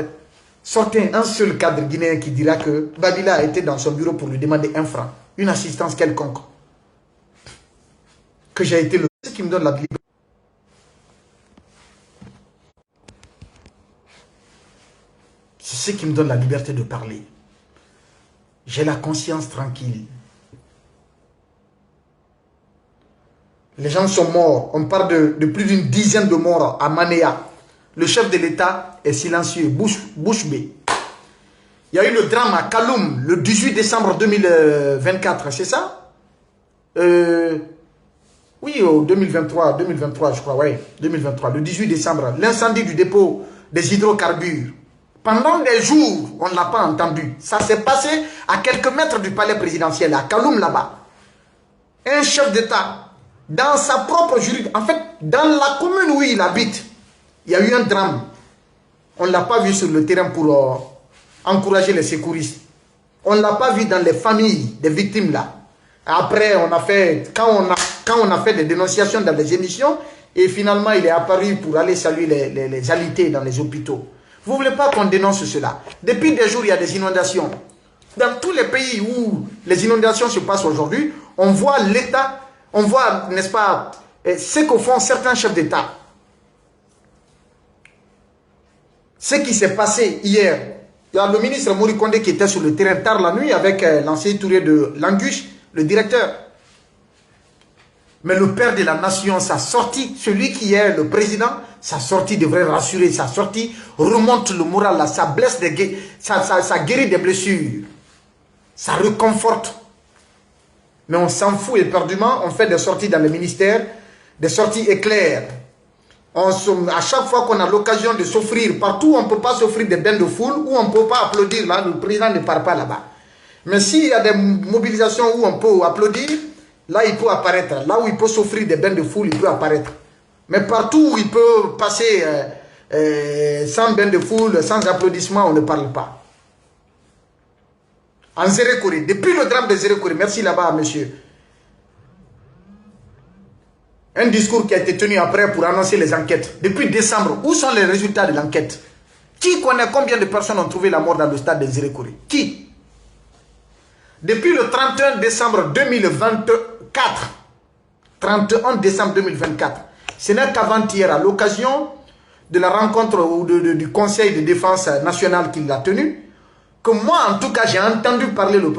Sortez un seul cadre guinéen qui dira que Babila a été dans son bureau pour lui demander un franc, une assistance quelconque. Que j'ai été le... Ce qui me donne la liberté. C'est ce qui me donne la liberté de parler. J'ai la conscience tranquille. Les gens sont morts. On parle de plus d'une dizaine de morts à Manéa. Le chef de l'État est silencieux. Bouche bée. Il y a eu le drame à Kaloum le 18 décembre 2024. C'est ça? Oui, 2023, je crois. Oui, 2023. Le 18 décembre. L'incendie du dépôt des hydrocarbures. Pendant des jours, on ne l'a pas entendu. Ça s'est passé à quelques mètres du palais présidentiel, à Kaloum là-bas. Un chef d'État, dans sa propre juridiction, en fait, dans la commune où il habite, il y a eu un drame. On ne l'a pas vu sur le terrain pour encourager les secouristes. On ne l'a pas vu dans les familles des victimes là. Après, on a fait, quand on a fait des dénonciations dans les émissions, et finalement il est apparu pour aller saluer les alités dans les hôpitaux. Vous ne voulez pas qu'on dénonce cela? Depuis des jours, il y a des inondations. Dans tous les pays où les inondations se passent aujourd'hui, on voit l'État, on voit, n'est-ce pas, ce que font certains chefs d'État. Ce qui s'est passé hier, il y a le ministre Mori Kondé qui était sur le terrain tard la nuit avec l'ancien touré de Languche, le directeur. Mais le père de la nation, sa sortie, celui qui est le président, sa sortie devrait rassurer, sa sortie remonte le moral, là, ça blesse ça guérit des blessures, ça reconforte. Mais on s'en fout éperdument, on fait des sorties dans le ministère, des sorties éclairs. À chaque fois qu'on a l'occasion de s'offrir, partout on ne peut pas s'offrir des bains de foule, ou on ne peut pas applaudir, là, le président ne part pas là-bas. Mais s'il y a des mobilisations où on peut applaudir, là il peut apparaître. Là où il peut s'offrir des bains de foule, il peut apparaître. Mais partout où il peut passer sans bain de foule, sans applaudissements, on ne parle pas. En Zérékouri, depuis le drame de Zérékouri, merci là-bas monsieur. Un discours qui a été tenu après pour annoncer les enquêtes. Depuis décembre, où sont les résultats de l'enquête? Qui connaît combien de personnes ont trouvé la mort dans le stade de Zérékouri? Qui? Depuis le 31 décembre 2024, 31 décembre 2024, ce n'est qu'avant-hier, à l'occasion de la rencontre ou du Conseil de défense nationale qu'il a tenu, que moi, en tout cas, j'ai entendu parler le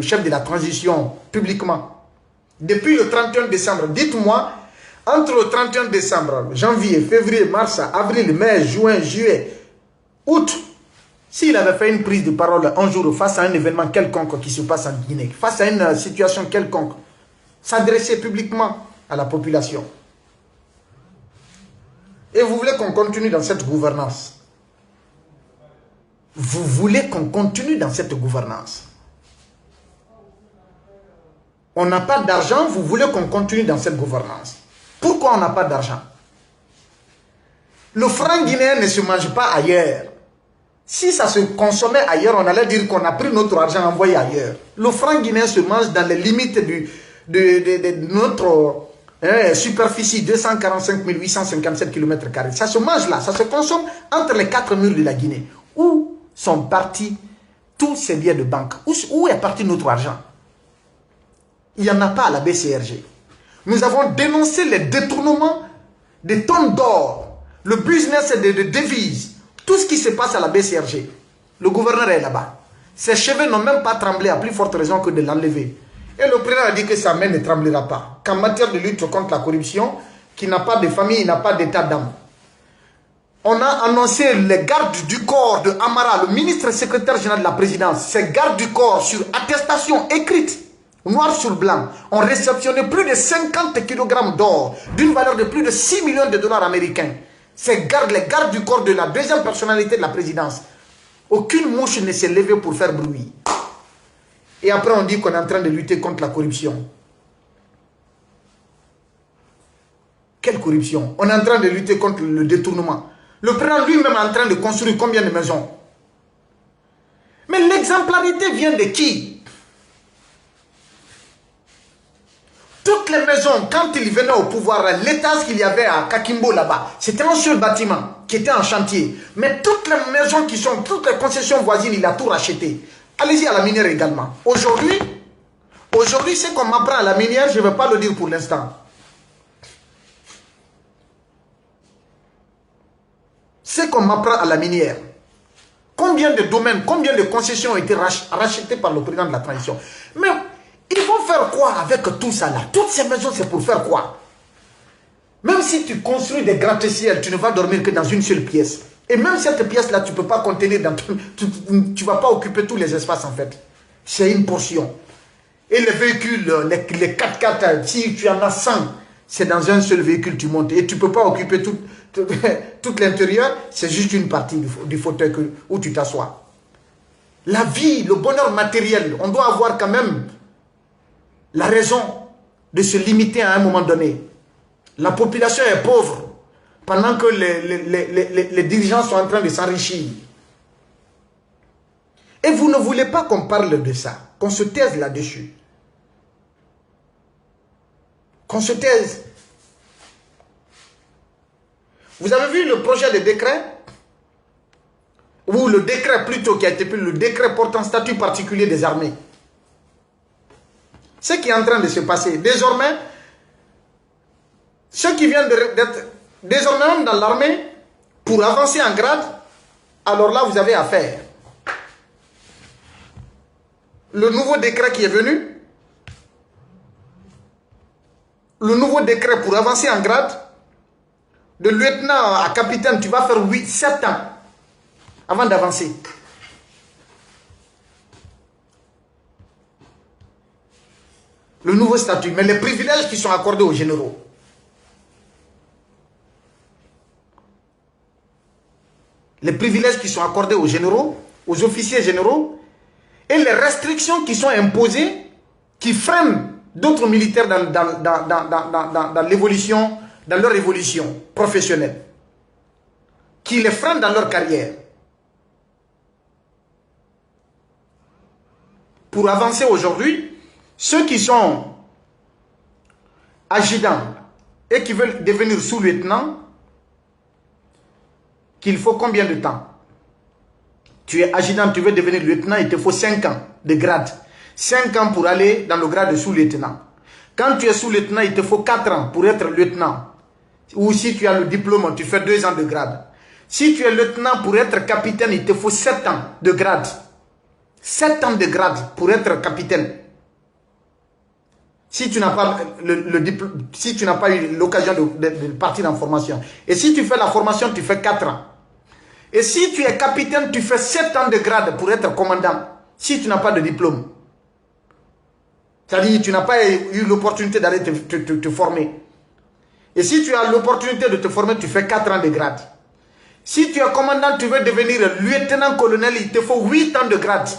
chef de la transition publiquement. Depuis le 31 décembre, dites-moi, entre le 31 décembre, janvier, février, mars, avril, mai, juin, juillet, août, s'il avait fait une prise de parole un jour face à un événement quelconque qui se passe en Guinée, face à une situation quelconque, s'adresser publiquement à la population. Et vous voulez qu'on continue dans cette gouvernance? Vous voulez qu'on continue dans cette gouvernance? On n'a pas d'argent, vous voulez qu'on continue dans cette gouvernance? Pourquoi on n'a pas d'argent? Le franc guinéen ne se mange pas ailleurs. Si ça se consommait ailleurs, on allait dire qu'on a pris notre argent envoyé ailleurs. Le franc guinéen se mange dans les limites de notre superficie, 245 857 km². Ça se mange là, ça se consomme entre les 4 murs de la Guinée. Où sont partis tous ces billets de banque? Où est parti notre argent? Il n'y en a pas à la BCRG. Nous avons dénoncé les détournements des tonnes d'or, le business de devises, tout ce qui se passe à la BCRG. Le gouverneur est là-bas. Ses cheveux n'ont même pas tremblé, à plus forte raison que de l'enlever. Et le président a dit que sa main ne tremblera pas. Qu'en matière de lutte contre la corruption, qui n'a pas de famille, il n'a pas d'état d'âme. On a annoncé les gardes du corps de Amara, le ministre secrétaire général de la présidence, ces gardes du corps sur attestation écrite, noir sur blanc, ont réceptionné plus de 50 kg d'or d'une valeur de plus de 6 millions de dollars américains. Ces gardes, les gardes du corps de la deuxième personnalité de la présidence, aucune mouche ne s'est levée pour faire bruit. Et après on dit qu'on est en train de lutter contre la corruption. Quelle corruption? On est en train de lutter contre le détournement. Le président lui-même est en train de construire combien de maisons? Mais l'exemplarité vient de qui? Toutes les maisons, quand il venait au pouvoir, l'étage qu'il y avait à Kakimbo là-bas, c'était un seul bâtiment qui était en chantier. Mais toutes les maisons qui sont, toutes les concessions voisines, il a tout racheté. Allez-y à la minière également. Aujourd'hui, ce qu'on m'apprend à la minière, je ne vais pas le dire pour l'instant. Ce qu'on m'apprend à la minière. Combien de domaines, combien de concessions ont été rachetées par le président de la transition? Mais ils vont faire quoi avec tout ça là? Toutes ces maisons, c'est pour faire quoi? Même si tu construis des gratte-ciels, tu ne vas dormir que dans une seule pièce. Et même cette pièce-là, tu ne peux pas contenir, tu ne vas pas occuper tous les espaces en fait. C'est une portion. Et les véhicules, les 4x4, si tu en as 100, c'est dans un seul véhicule tu montes. Et tu ne peux pas occuper tout l'intérieur, c'est juste une partie du fauteuil où tu t'assois. La vie, le bonheur matériel, on doit avoir quand même la raison de se limiter à un moment donné. La population est pauvre pendant que les dirigeants sont en train de s'enrichir. Et vous ne voulez pas qu'on parle de ça, qu'on se taise là-dessus. Qu'on se taise. Vous avez vu le projet de décret? Ou le décret plutôt qui a été pris, le décret portant statut particulier des armées. Ce qui est en train de se passer. Désormais, ceux qui viennent d'être désormais même dans l'armée, pour avancer en grade, alors là vous avez affaire. Le nouveau décret qui est venu, le nouveau décret pour avancer en grade, de lieutenant à capitaine, tu vas faire 7 ans avant d'avancer. Le nouveau statut, mais les privilèges qui sont accordés aux généraux. Les privilèges qui sont accordés aux généraux, aux officiers généraux, et les restrictions qui sont imposées, qui freinent d'autres militaires dans l'évolution, dans leur évolution professionnelle, qui les freinent dans leur carrière. Pour avancer aujourd'hui, ceux qui sont adjudants et qui veulent devenir sous-lieutenant, qu'il faut combien de temps? Tu es adjudant, tu veux devenir lieutenant, il te faut 5 ans de grade. 5 ans pour aller dans le grade de sous-lieutenant. Quand tu es sous-lieutenant, il te faut 4 ans pour être lieutenant. Ou si tu as le diplôme, tu fais 2 ans de grade. Si tu es lieutenant, pour être capitaine, il te faut 7 ans de grade. 7 ans de grade pour être capitaine. Si tu n'as pas si tu n'as pas eu l'occasion de partir en formation. Et si tu fais la formation, tu fais 4 ans. Et si tu es capitaine, tu fais 7 ans de grade pour être commandant. Si tu n'as pas de diplôme. C'est-à-dire tu n'as pas eu l'opportunité d'aller te former. Et si tu as l'opportunité de te former, tu fais 4 ans de grade. Si tu es commandant, tu veux devenir lieutenant-colonel, il te faut 8 ans de grade.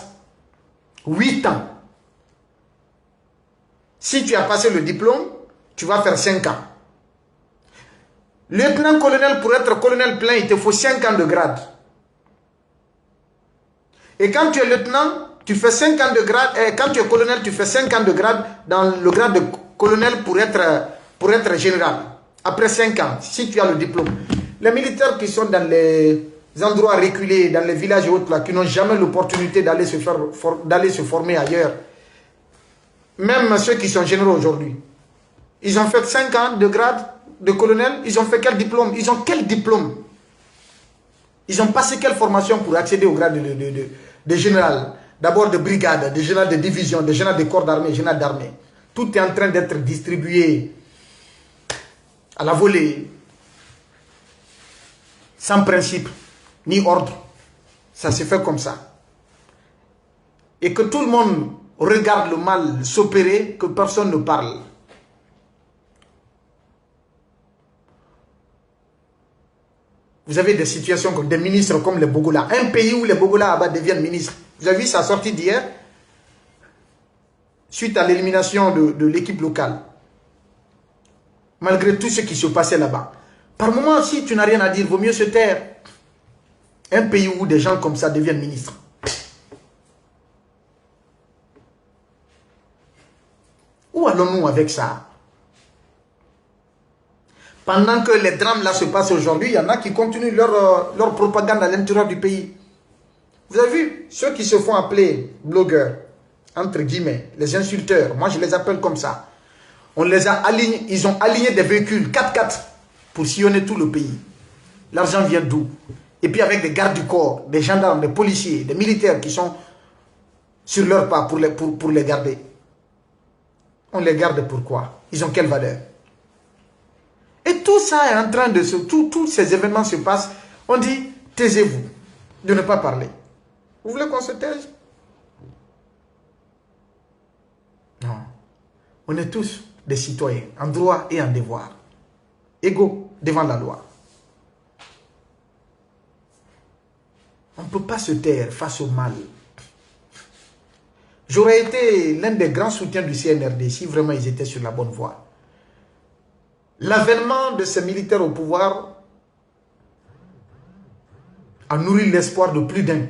8 ans. Si tu as passé le diplôme, tu vas faire 5 ans. Lieutenant-colonel, pour être colonel plein, il te faut 5 ans de grade. Et quand tu es lieutenant, tu fais 5 ans de grade. Et quand tu es colonel, tu fais 5 ans de grade dans le grade de colonel pour être général. Après 5 ans, si tu as le diplôme. Les militaires qui sont dans les endroits reculés, dans les villages et autres, là, qui n'ont jamais l'opportunité d'aller se former ailleurs, même ceux qui sont généraux aujourd'hui, ils ont fait 5 ans de grade de colonel, ils ont fait quel diplôme? Ils ont quel diplôme? Ils ont passé quelle formation pour accéder au grade de général? D'abord de brigade, de général de division, de général de corps d'armée, général d'armée. Tout est en train d'être distribué à la volée, sans principe, ni ordre. Ça se fait comme ça. Et que tout le monde regarde le mal s'opérer, que personne ne parle. Vous avez des situations comme des ministres comme les Bogola. Un pays où les Bogola deviennent ministres. Vous avez vu sa sortie d'hier? Suite à l'élimination de l'équipe locale. Malgré tout ce qui se passait là-bas. Par moment, si tu n'as rien à dire, il vaut mieux se taire. Un pays où des gens comme ça deviennent ministres. Où allons-nous avec ça? Pendant que les drames là se passent aujourd'hui, il y en a qui continuent leur propagande à l'intérieur du pays. Vous avez vu, ceux qui se font appeler blogueurs, entre guillemets, les insulteurs, moi je les appelle comme ça. On les a alignés, ils ont aligné des véhicules 4x4 pour sillonner tout le pays. L'argent vient d'où? Et puis avec des gardes du corps, des gendarmes, des policiers, des militaires qui sont sur leur pas pour les garder. On les garde pourquoi? Ils ont quelle valeur? Et tout ça est en train de se... Tous ces événements se passent. On dit, taisez-vous, de ne pas parler. Vous voulez qu'on se taise? Non. On est tous des citoyens, en droit et en devoir. Égaux devant la loi. On ne peut pas se taire face au mal. J'aurais été l'un des grands soutiens du CNRD si vraiment ils étaient sur la bonne voie. L'avènement de ces militaires au pouvoir a nourri l'espoir de plus d'un.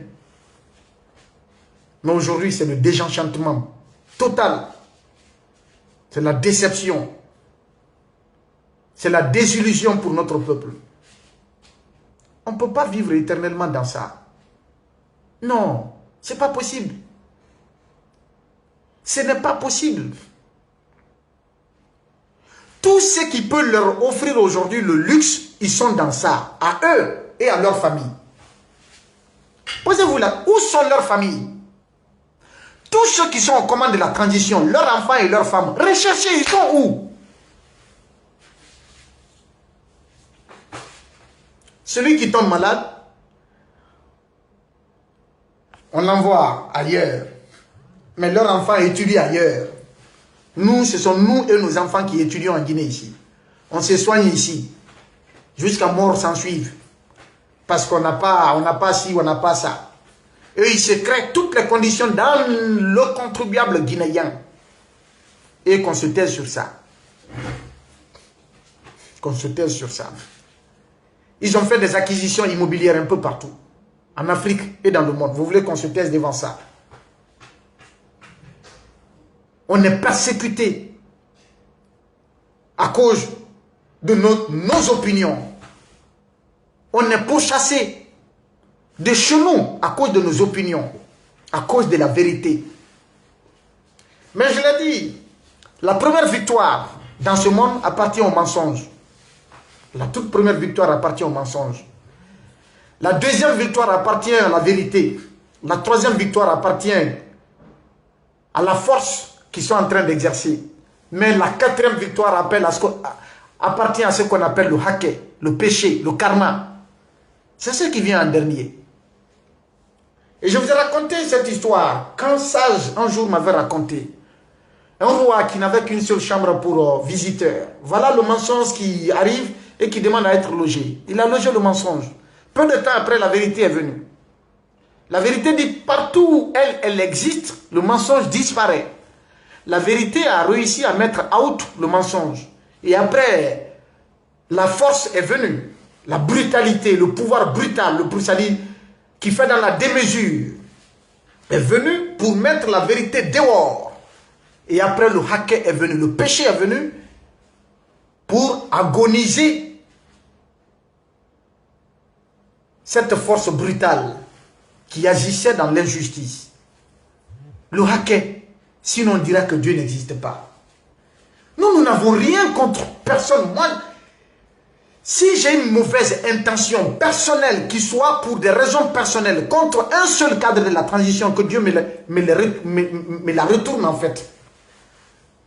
Mais aujourd'hui, c'est le désenchantement total. C'est la déception. C'est la désillusion pour notre peuple. On ne peut pas vivre éternellement dans ça. Non, ce n'est pas possible. Ce n'est pas possible. Tous ceux qui peuvent leur offrir aujourd'hui le luxe, ils sont dans ça, à eux et à leur famille. Posez-vous là, où sont leurs familles? Tous ceux qui sont aux commandes de la transition, leurs enfants et leurs femmes, recherchez, ils sont où? Celui qui tombe malade, on l'envoie ailleurs. Mais leur enfant étudie ailleurs. Nous, ce sont nous et nos enfants qui étudions en Guinée ici. On se soigne ici. Jusqu'à mort s'en suivre. Parce qu'on n'a pas ci, on n'a pas ça. Et ils se créent toutes les conditions dans le contribuable guinéen. Et qu'on se taise sur ça. Qu'on se taise sur ça. Ils ont fait des acquisitions immobilières un peu partout. En Afrique et dans le monde. Vous voulez qu'on se taise devant ça? On est persécuté à cause de nos opinions. On est pourchassé de chez nous à cause de nos opinions, à cause de la vérité. Mais je l'ai dit, la première victoire dans ce monde appartient au mensonge. La toute première victoire appartient au mensonge. La deuxième victoire appartient à la vérité. La troisième victoire appartient à la force qui sont en train d'exercer. Mais la quatrième victoire appartient à ce qu'on appelle le hacké, le péché, le karma. C'est ce qui vient en dernier. Et je vous ai raconté cette histoire qu'un sage un jour m'avait raconté. Un roi qui n'avait qu'une seule chambre pour visiteurs. Voilà le mensonge qui arrive et qui demande à être logé. Il a logé le mensonge. Peu de temps après, la vérité est venue. La vérité dit partout où elle existe, le mensonge disparaît. La vérité a réussi à mettre out le mensonge. Et après, la force est venue. La brutalité, le pouvoir brutal, le brutalité qui fait dans la démesure. est venu pour mettre la vérité dehors. Et après, le hacker est venu, le péché est venu pour agoniser cette force brutale qui agissait dans l'injustice. Le hacker, sinon on dira que Dieu n'existe pas. Nous n'avons rien contre personne. Moi, si j'ai une mauvaise intention personnelle, qui soit pour des raisons personnelles, contre un seul cadre de la transition, que Dieu me la retourne en fait.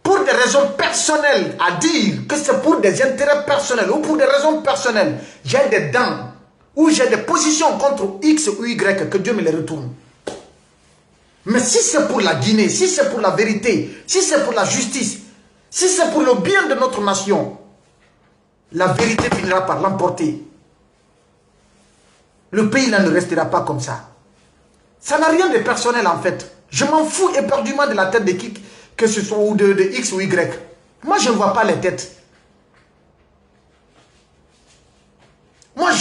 Pour des raisons personnelles, à dire que c'est pour des intérêts personnels ou pour des raisons personnelles, j'ai des dents ou j'ai des positions contre X ou Y, que Dieu me les retourne. Mais si c'est pour la Guinée, si c'est pour la vérité, si c'est pour la justice, si c'est pour le bien de notre nation, la vérité finira par l'emporter. Le pays là ne restera pas comme ça. Ça n'a rien de personnel en fait. Je m'en fous éperdument de la tête de qui que ce soit, ou de X ou Y. Moi je ne vois pas les têtes. Moi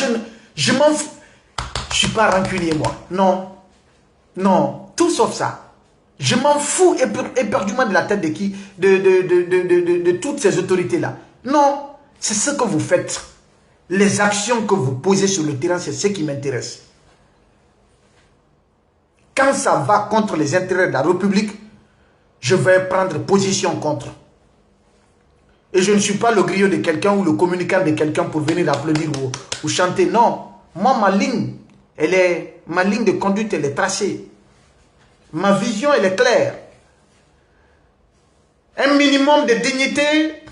je m'en fous. Je ne suis pas rancunier moi. Non. Non. Tout sauf ça. Je m'en fous éperdument de la tête de qui, de toutes ces autorités là. Non. C'est ce que vous faites. Les actions que vous posez sur le terrain, c'est ce qui m'intéresse. Quand ça va contre les intérêts de la République, je vais prendre position contre. Et je ne suis pas le griot de quelqu'un ou le communicant de quelqu'un pour venir applaudir ou chanter. Non. Moi, ma ligne de conduite, elle est tracée. Ma vision, elle est claire. Un minimum de dignité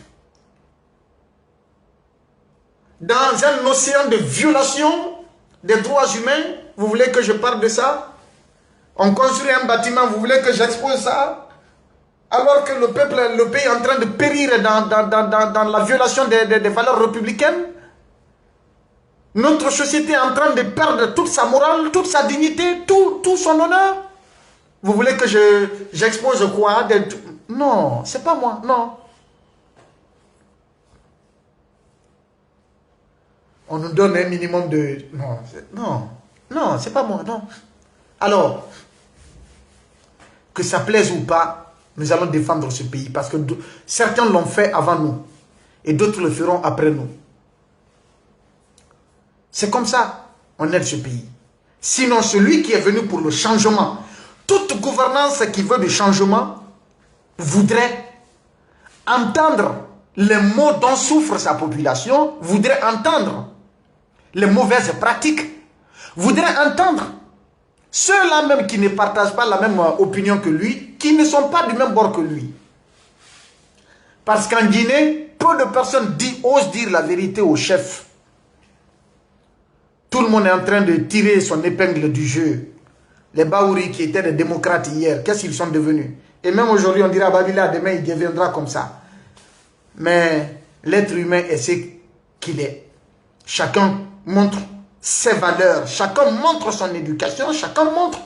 dans un océan de violation des droits humains. Vous voulez que je parle de ça? On construit un bâtiment, vous voulez que j'expose ça? Alors que le pays est en train de périr dans la violation des valeurs républicaines. Notre société est en train de perdre toute sa morale, toute sa dignité, tout son honneur. Vous voulez que j'expose quoi? Non, c'est pas moi, non. On nous donne un minimum de... Non, c'est pas moi, non. Alors, que ça plaise ou pas, nous allons défendre ce pays parce que certains l'ont fait avant nous et d'autres le feront après nous. C'est comme ça, on aide ce pays. Sinon, celui qui est venu pour le changement, toute gouvernance qui veut du changement, voudrait entendre les maux dont souffre sa population, voudrait entendre les mauvaises pratiques, voudrait entendre ceux-là même qui ne partagent pas la même opinion que lui, qui ne sont pas du même bord que lui. Parce qu'en Guinée, peu de personnes osent dire la vérité au chef. Tout le monde est en train de tirer son épingle du jeu. Les Baouri qui étaient des démocrates hier, qu'est-ce qu'ils sont devenus? Et même aujourd'hui, on dira Babila, demain il deviendra comme ça. Mais l'être humain est ce qu'il est. Chacun montre ses valeurs, chacun montre son éducation, chacun montre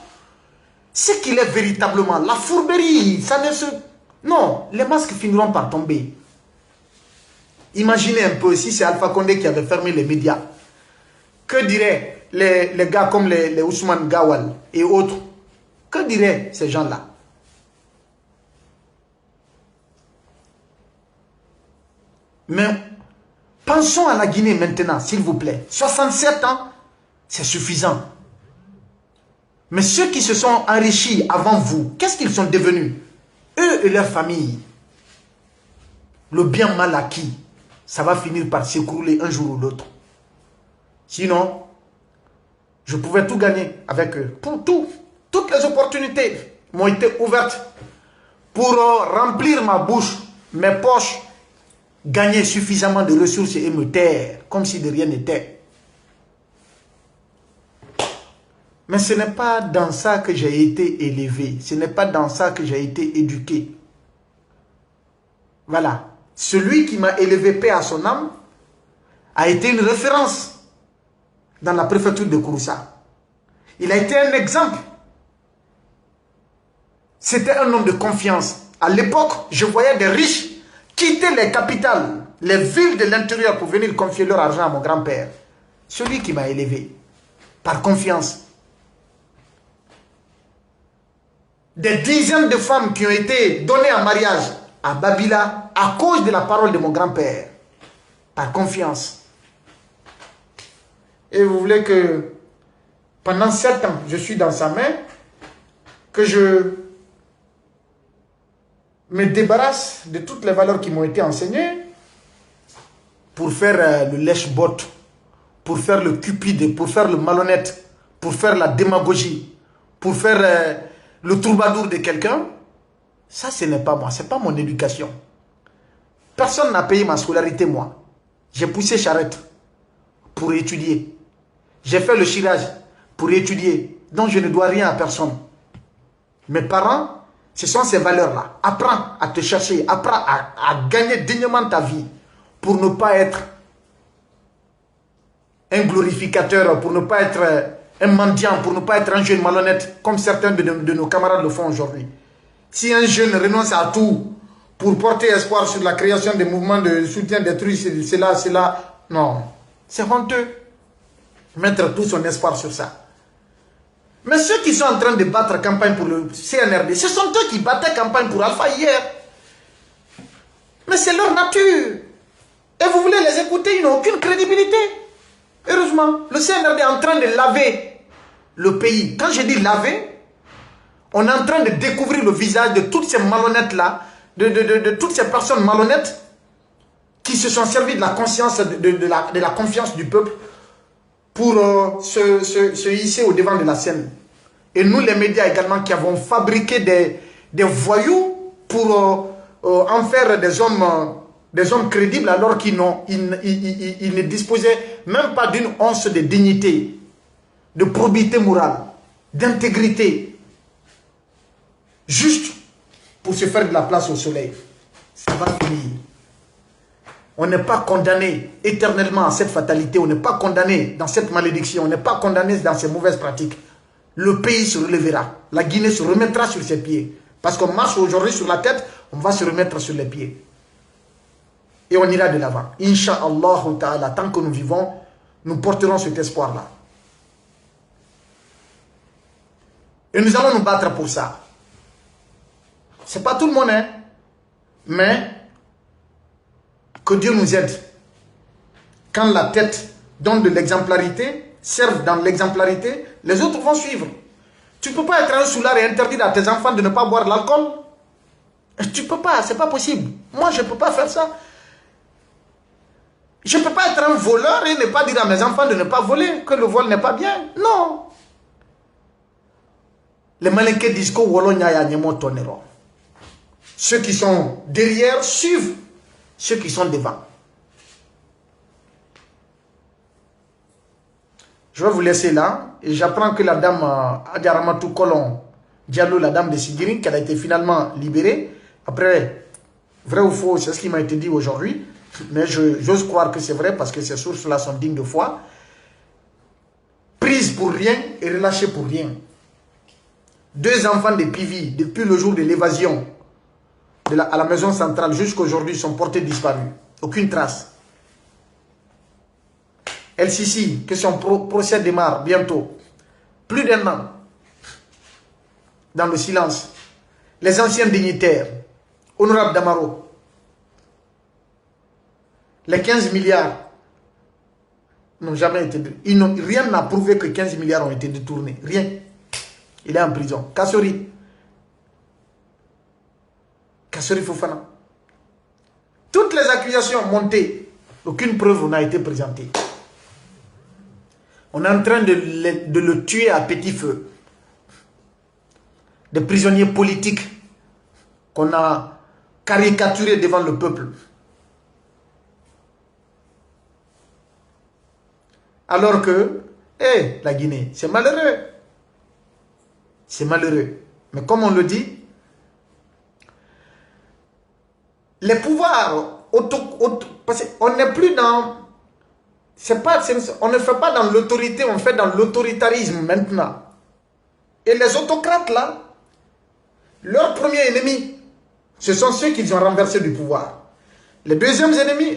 ce qu'il est véritablement. La fourberie, ça ne se... Non, les masques finiront par tomber. Imaginez un peu si c'est Alpha Condé qui avait fermé les médias. Que diraient les gars comme les Ousmane Gawal et autres? Que diraient ces gens-là? Mais pensons à la Guinée maintenant, s'il vous plaît. 67 ans, c'est suffisant. Mais ceux qui se sont enrichis avant vous, qu'est-ce qu'ils sont devenus? Eux et leurs familles. Le bien mal acquis, ça va finir par s'écrouler un jour ou l'autre. Sinon, je pouvais tout gagner avec eux. Pour tout, toutes les opportunités m'ont été ouvertes pour remplir ma bouche, mes poches, gagner suffisamment de ressources et me taire, comme si de rien n'était. Mais ce n'est pas dans ça que j'ai été élevé. Ce n'est pas dans ça que j'ai été éduqué. Voilà. Celui qui m'a élevé, paix à son âme, a été une référence dans la préfecture de Kouroussa. Il a été un exemple. C'était un homme de confiance. À l'époque, je voyais des riches quitter les capitales, les villes de l'intérieur pour venir confier leur argent à mon grand-père. Celui qui m'a élevé, par confiance. des dizaines de femmes qui ont été données en mariage à Babila à cause de la parole de mon grand-père, par confiance. Et vous voulez que pendant 7 ans, je suis dans sa main, que je me débarrasse de toutes les valeurs qui m'ont été enseignées pour faire le lèche-botte, pour faire le cupide, pour faire le malhonnête, pour faire la démagogie, pour faire le troubadour de quelqu'un. Ça, ce n'est pas moi, ce n'est pas mon éducation. Personne n'a payé ma scolarité, moi. J'ai poussé charrette pour étudier. J'ai fait le chirage pour étudier. Donc, je ne dois rien à personne. Mes parents, ce sont ces valeurs-là. Apprends à te chercher, apprends à gagner dignement ta vie pour ne pas être un glorificateur, pour ne pas être un mendiant, pour ne pas être un jeune malhonnête, comme certains de nos camarades le font aujourd'hui. Si un jeune renonce à tout pour porter espoir sur la création des mouvements de soutien des trucs, c'est là, non, c'est honteux. Mettre tout son espoir sur ça. Mais ceux qui sont en train de battre campagne pour le CNRD, ce sont eux qui battaient campagne pour Alpha hier. Mais c'est leur nature. Et vous voulez les écouter, ils n'ont aucune crédibilité. Heureusement, le CNRD est en train de laver le pays. Quand je dis laver, on est en train de découvrir le visage de toutes ces malhonnêtes-là, de toutes ces personnes malhonnêtes qui se sont servis de la conscience, de la confiance du peuple pour se hisser au devant de la scène. Et nous, les médias également, qui avons fabriqué des voyous pour en faire des hommes crédibles alors qu'ils ne disposaient même pas d'une once de dignité, de probité morale, d'intégrité, juste pour se faire de la place au soleil. Ça va finir. On n'est pas condamné éternellement à cette fatalité, on n'est pas condamné dans cette malédiction, on n'est pas condamné dans ces mauvaises pratiques. Le pays se relèvera, la Guinée se remettra sur ses pieds. Parce qu'on marche aujourd'hui sur la tête, on va se remettre sur les pieds. Et on ira de l'avant. Inch'Allah ta'ala, tant que nous vivons, nous porterons cet espoir-là. Et nous allons nous battre pour ça. C'est pas tout le monde, hein. Mais que Dieu nous aide. Quand la tête donne de l'exemplarité, serve dans l'exemplarité, les autres vont suivre. Tu ne peux pas être un soulard et interdire à tes enfants de ne pas boire de l'alcool. Tu ne peux pas, c'est pas possible. Moi, je ne peux pas faire ça. Je ne peux pas être un voleur et ne pas dire à mes enfants de ne pas voler, que le vol n'est pas bien. Non. Les malinqués disent que ceux qui sont derrière suivent ceux qui sont devant. Je vais vous laisser là. Et j'apprends que la dame Adiaramatou Kolon Diallo, la dame de Sigiri, qu'elle a été finalement libérée. Après, vrai ou faux, c'est ce qui m'a été dit aujourd'hui. Mais j'ose croire que c'est vrai parce que ces sources-là sont dignes de foi. Prise pour rien et relâchée pour rien. 2 enfants de Pivi, depuis le jour de l'évasion à la maison centrale jusqu'à aujourd'hui, sont portés disparus. Aucune trace. El Sisi, que son procès démarre bientôt. Plus d'1 an. Dans le silence. Les anciens dignitaires. Honorable Damaro. Les 15 milliards n'ont jamais été... Rien n'a prouvé que 15 milliards ont été détournés. Rien. Il est en prison. Kassori. Kassori Fofana. Toutes les accusations montées. Aucune preuve n'a été présentée. On est en train de le tuer à petit feu. Des prisonniers politiques qu'on a caricaturés devant le peuple. Alors que, la Guinée, c'est malheureux. C'est malheureux. Mais comme on le dit, les pouvoirs, parce qu'on n'est plus dans... on ne fait pas dans l'autorité, on fait dans l'autoritarisme maintenant. Et les autocrates là, leur premier ennemi, ce sont ceux qu'ils ont renversés du pouvoir. Les deuxièmes ennemis,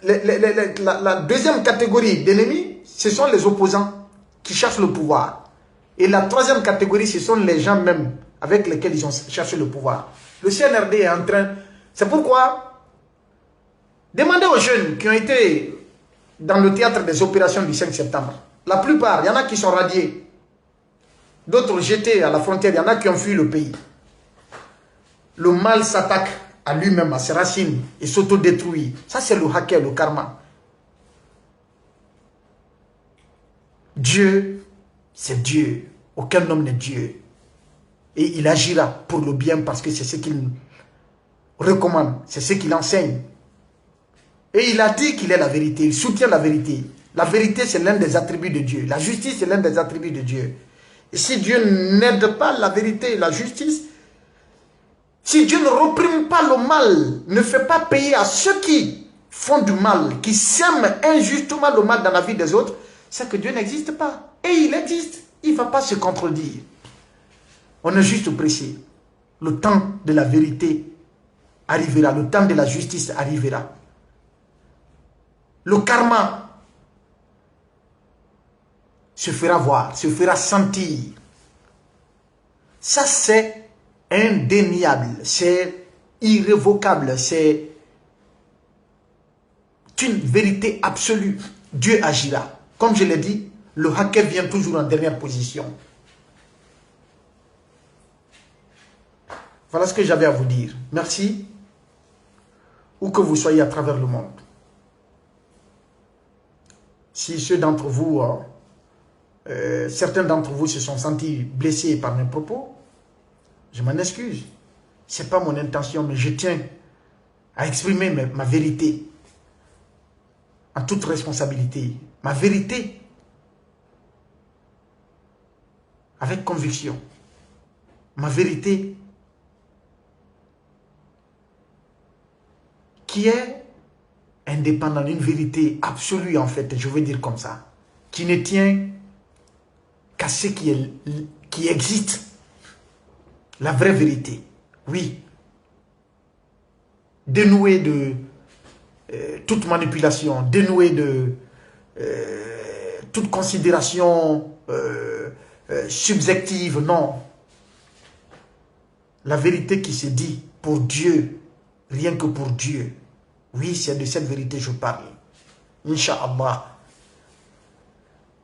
la deuxième catégorie d'ennemis, ce sont les opposants qui cherchent le pouvoir. Et la troisième catégorie, ce sont les gens même avec lesquels ils ont cherché le pouvoir. Le CNRD est en train... C'est pourquoi, demandez aux jeunes qui ont été dans le théâtre des opérations du 5 septembre. La plupart, il y en a qui sont radiés. D'autres jetés à la frontière, il y en a qui ont fui le pays. Le mal s'attaque à lui-même, à ses racines, et s'autodétruit. Ça, c'est le hacker, le karma. Dieu, c'est Dieu. Aucun homme n'est Dieu. Et il agira pour le bien parce que c'est ce qu'il recommande, c'est ce qu'il enseigne. Et il a dit qu'il est la vérité, il soutient la vérité. La vérité, c'est l'un des attributs de Dieu. La justice, c'est l'un des attributs de Dieu. Et si Dieu n'aide pas la vérité et la justice, si Dieu ne reprime pas le mal, ne fait pas payer à ceux qui font du mal, qui sèment injustement le mal dans la vie des autres, c'est que Dieu n'existe pas. Et il existe. Il ne va pas se contredire. On est juste pressé. Le temps de la vérité arrivera. Le temps de la justice arrivera. Le karma se fera voir, se fera sentir. Ça, c'est indéniable, c'est irrévocable, c'est une vérité absolue. Dieu agira. Comme je l'ai dit, le hacker vient toujours en dernière position. Voilà ce que j'avais à vous dire. Merci. Où que vous soyez à travers le monde. Si ceux d'entre vous, certains d'entre vous se sont sentis blessés par mes propos, je m'en excuse. Ce n'est pas mon intention, mais je tiens à exprimer ma vérité en toute responsabilité. Ma vérité avec conviction. Ma vérité qui est indépendante, une vérité absolue en fait, je veux dire comme ça, qui ne tient qu'à ce qui existe. La vraie vérité, oui. Dénouée de toute manipulation, dénouée de toute considération subjective, non. La vérité qui se dit pour Dieu, rien que pour Dieu. Oui, c'est de cette vérité que je parle. Inch'Allah.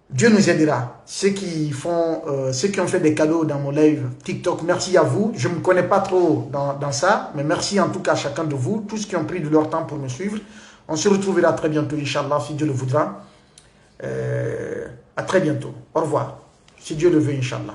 Dieu nous aidera. Ceux qui ont fait des cadeaux dans mon live TikTok, merci à vous. Je ne me connais pas trop dans ça, mais merci en tout cas à chacun de vous, tous qui ont pris de leur temps pour me suivre. On se retrouvera très bientôt, Inch'Allah, si Dieu le voudra. À très bientôt. Au revoir. Si Dieu le veut, Inch'Allah.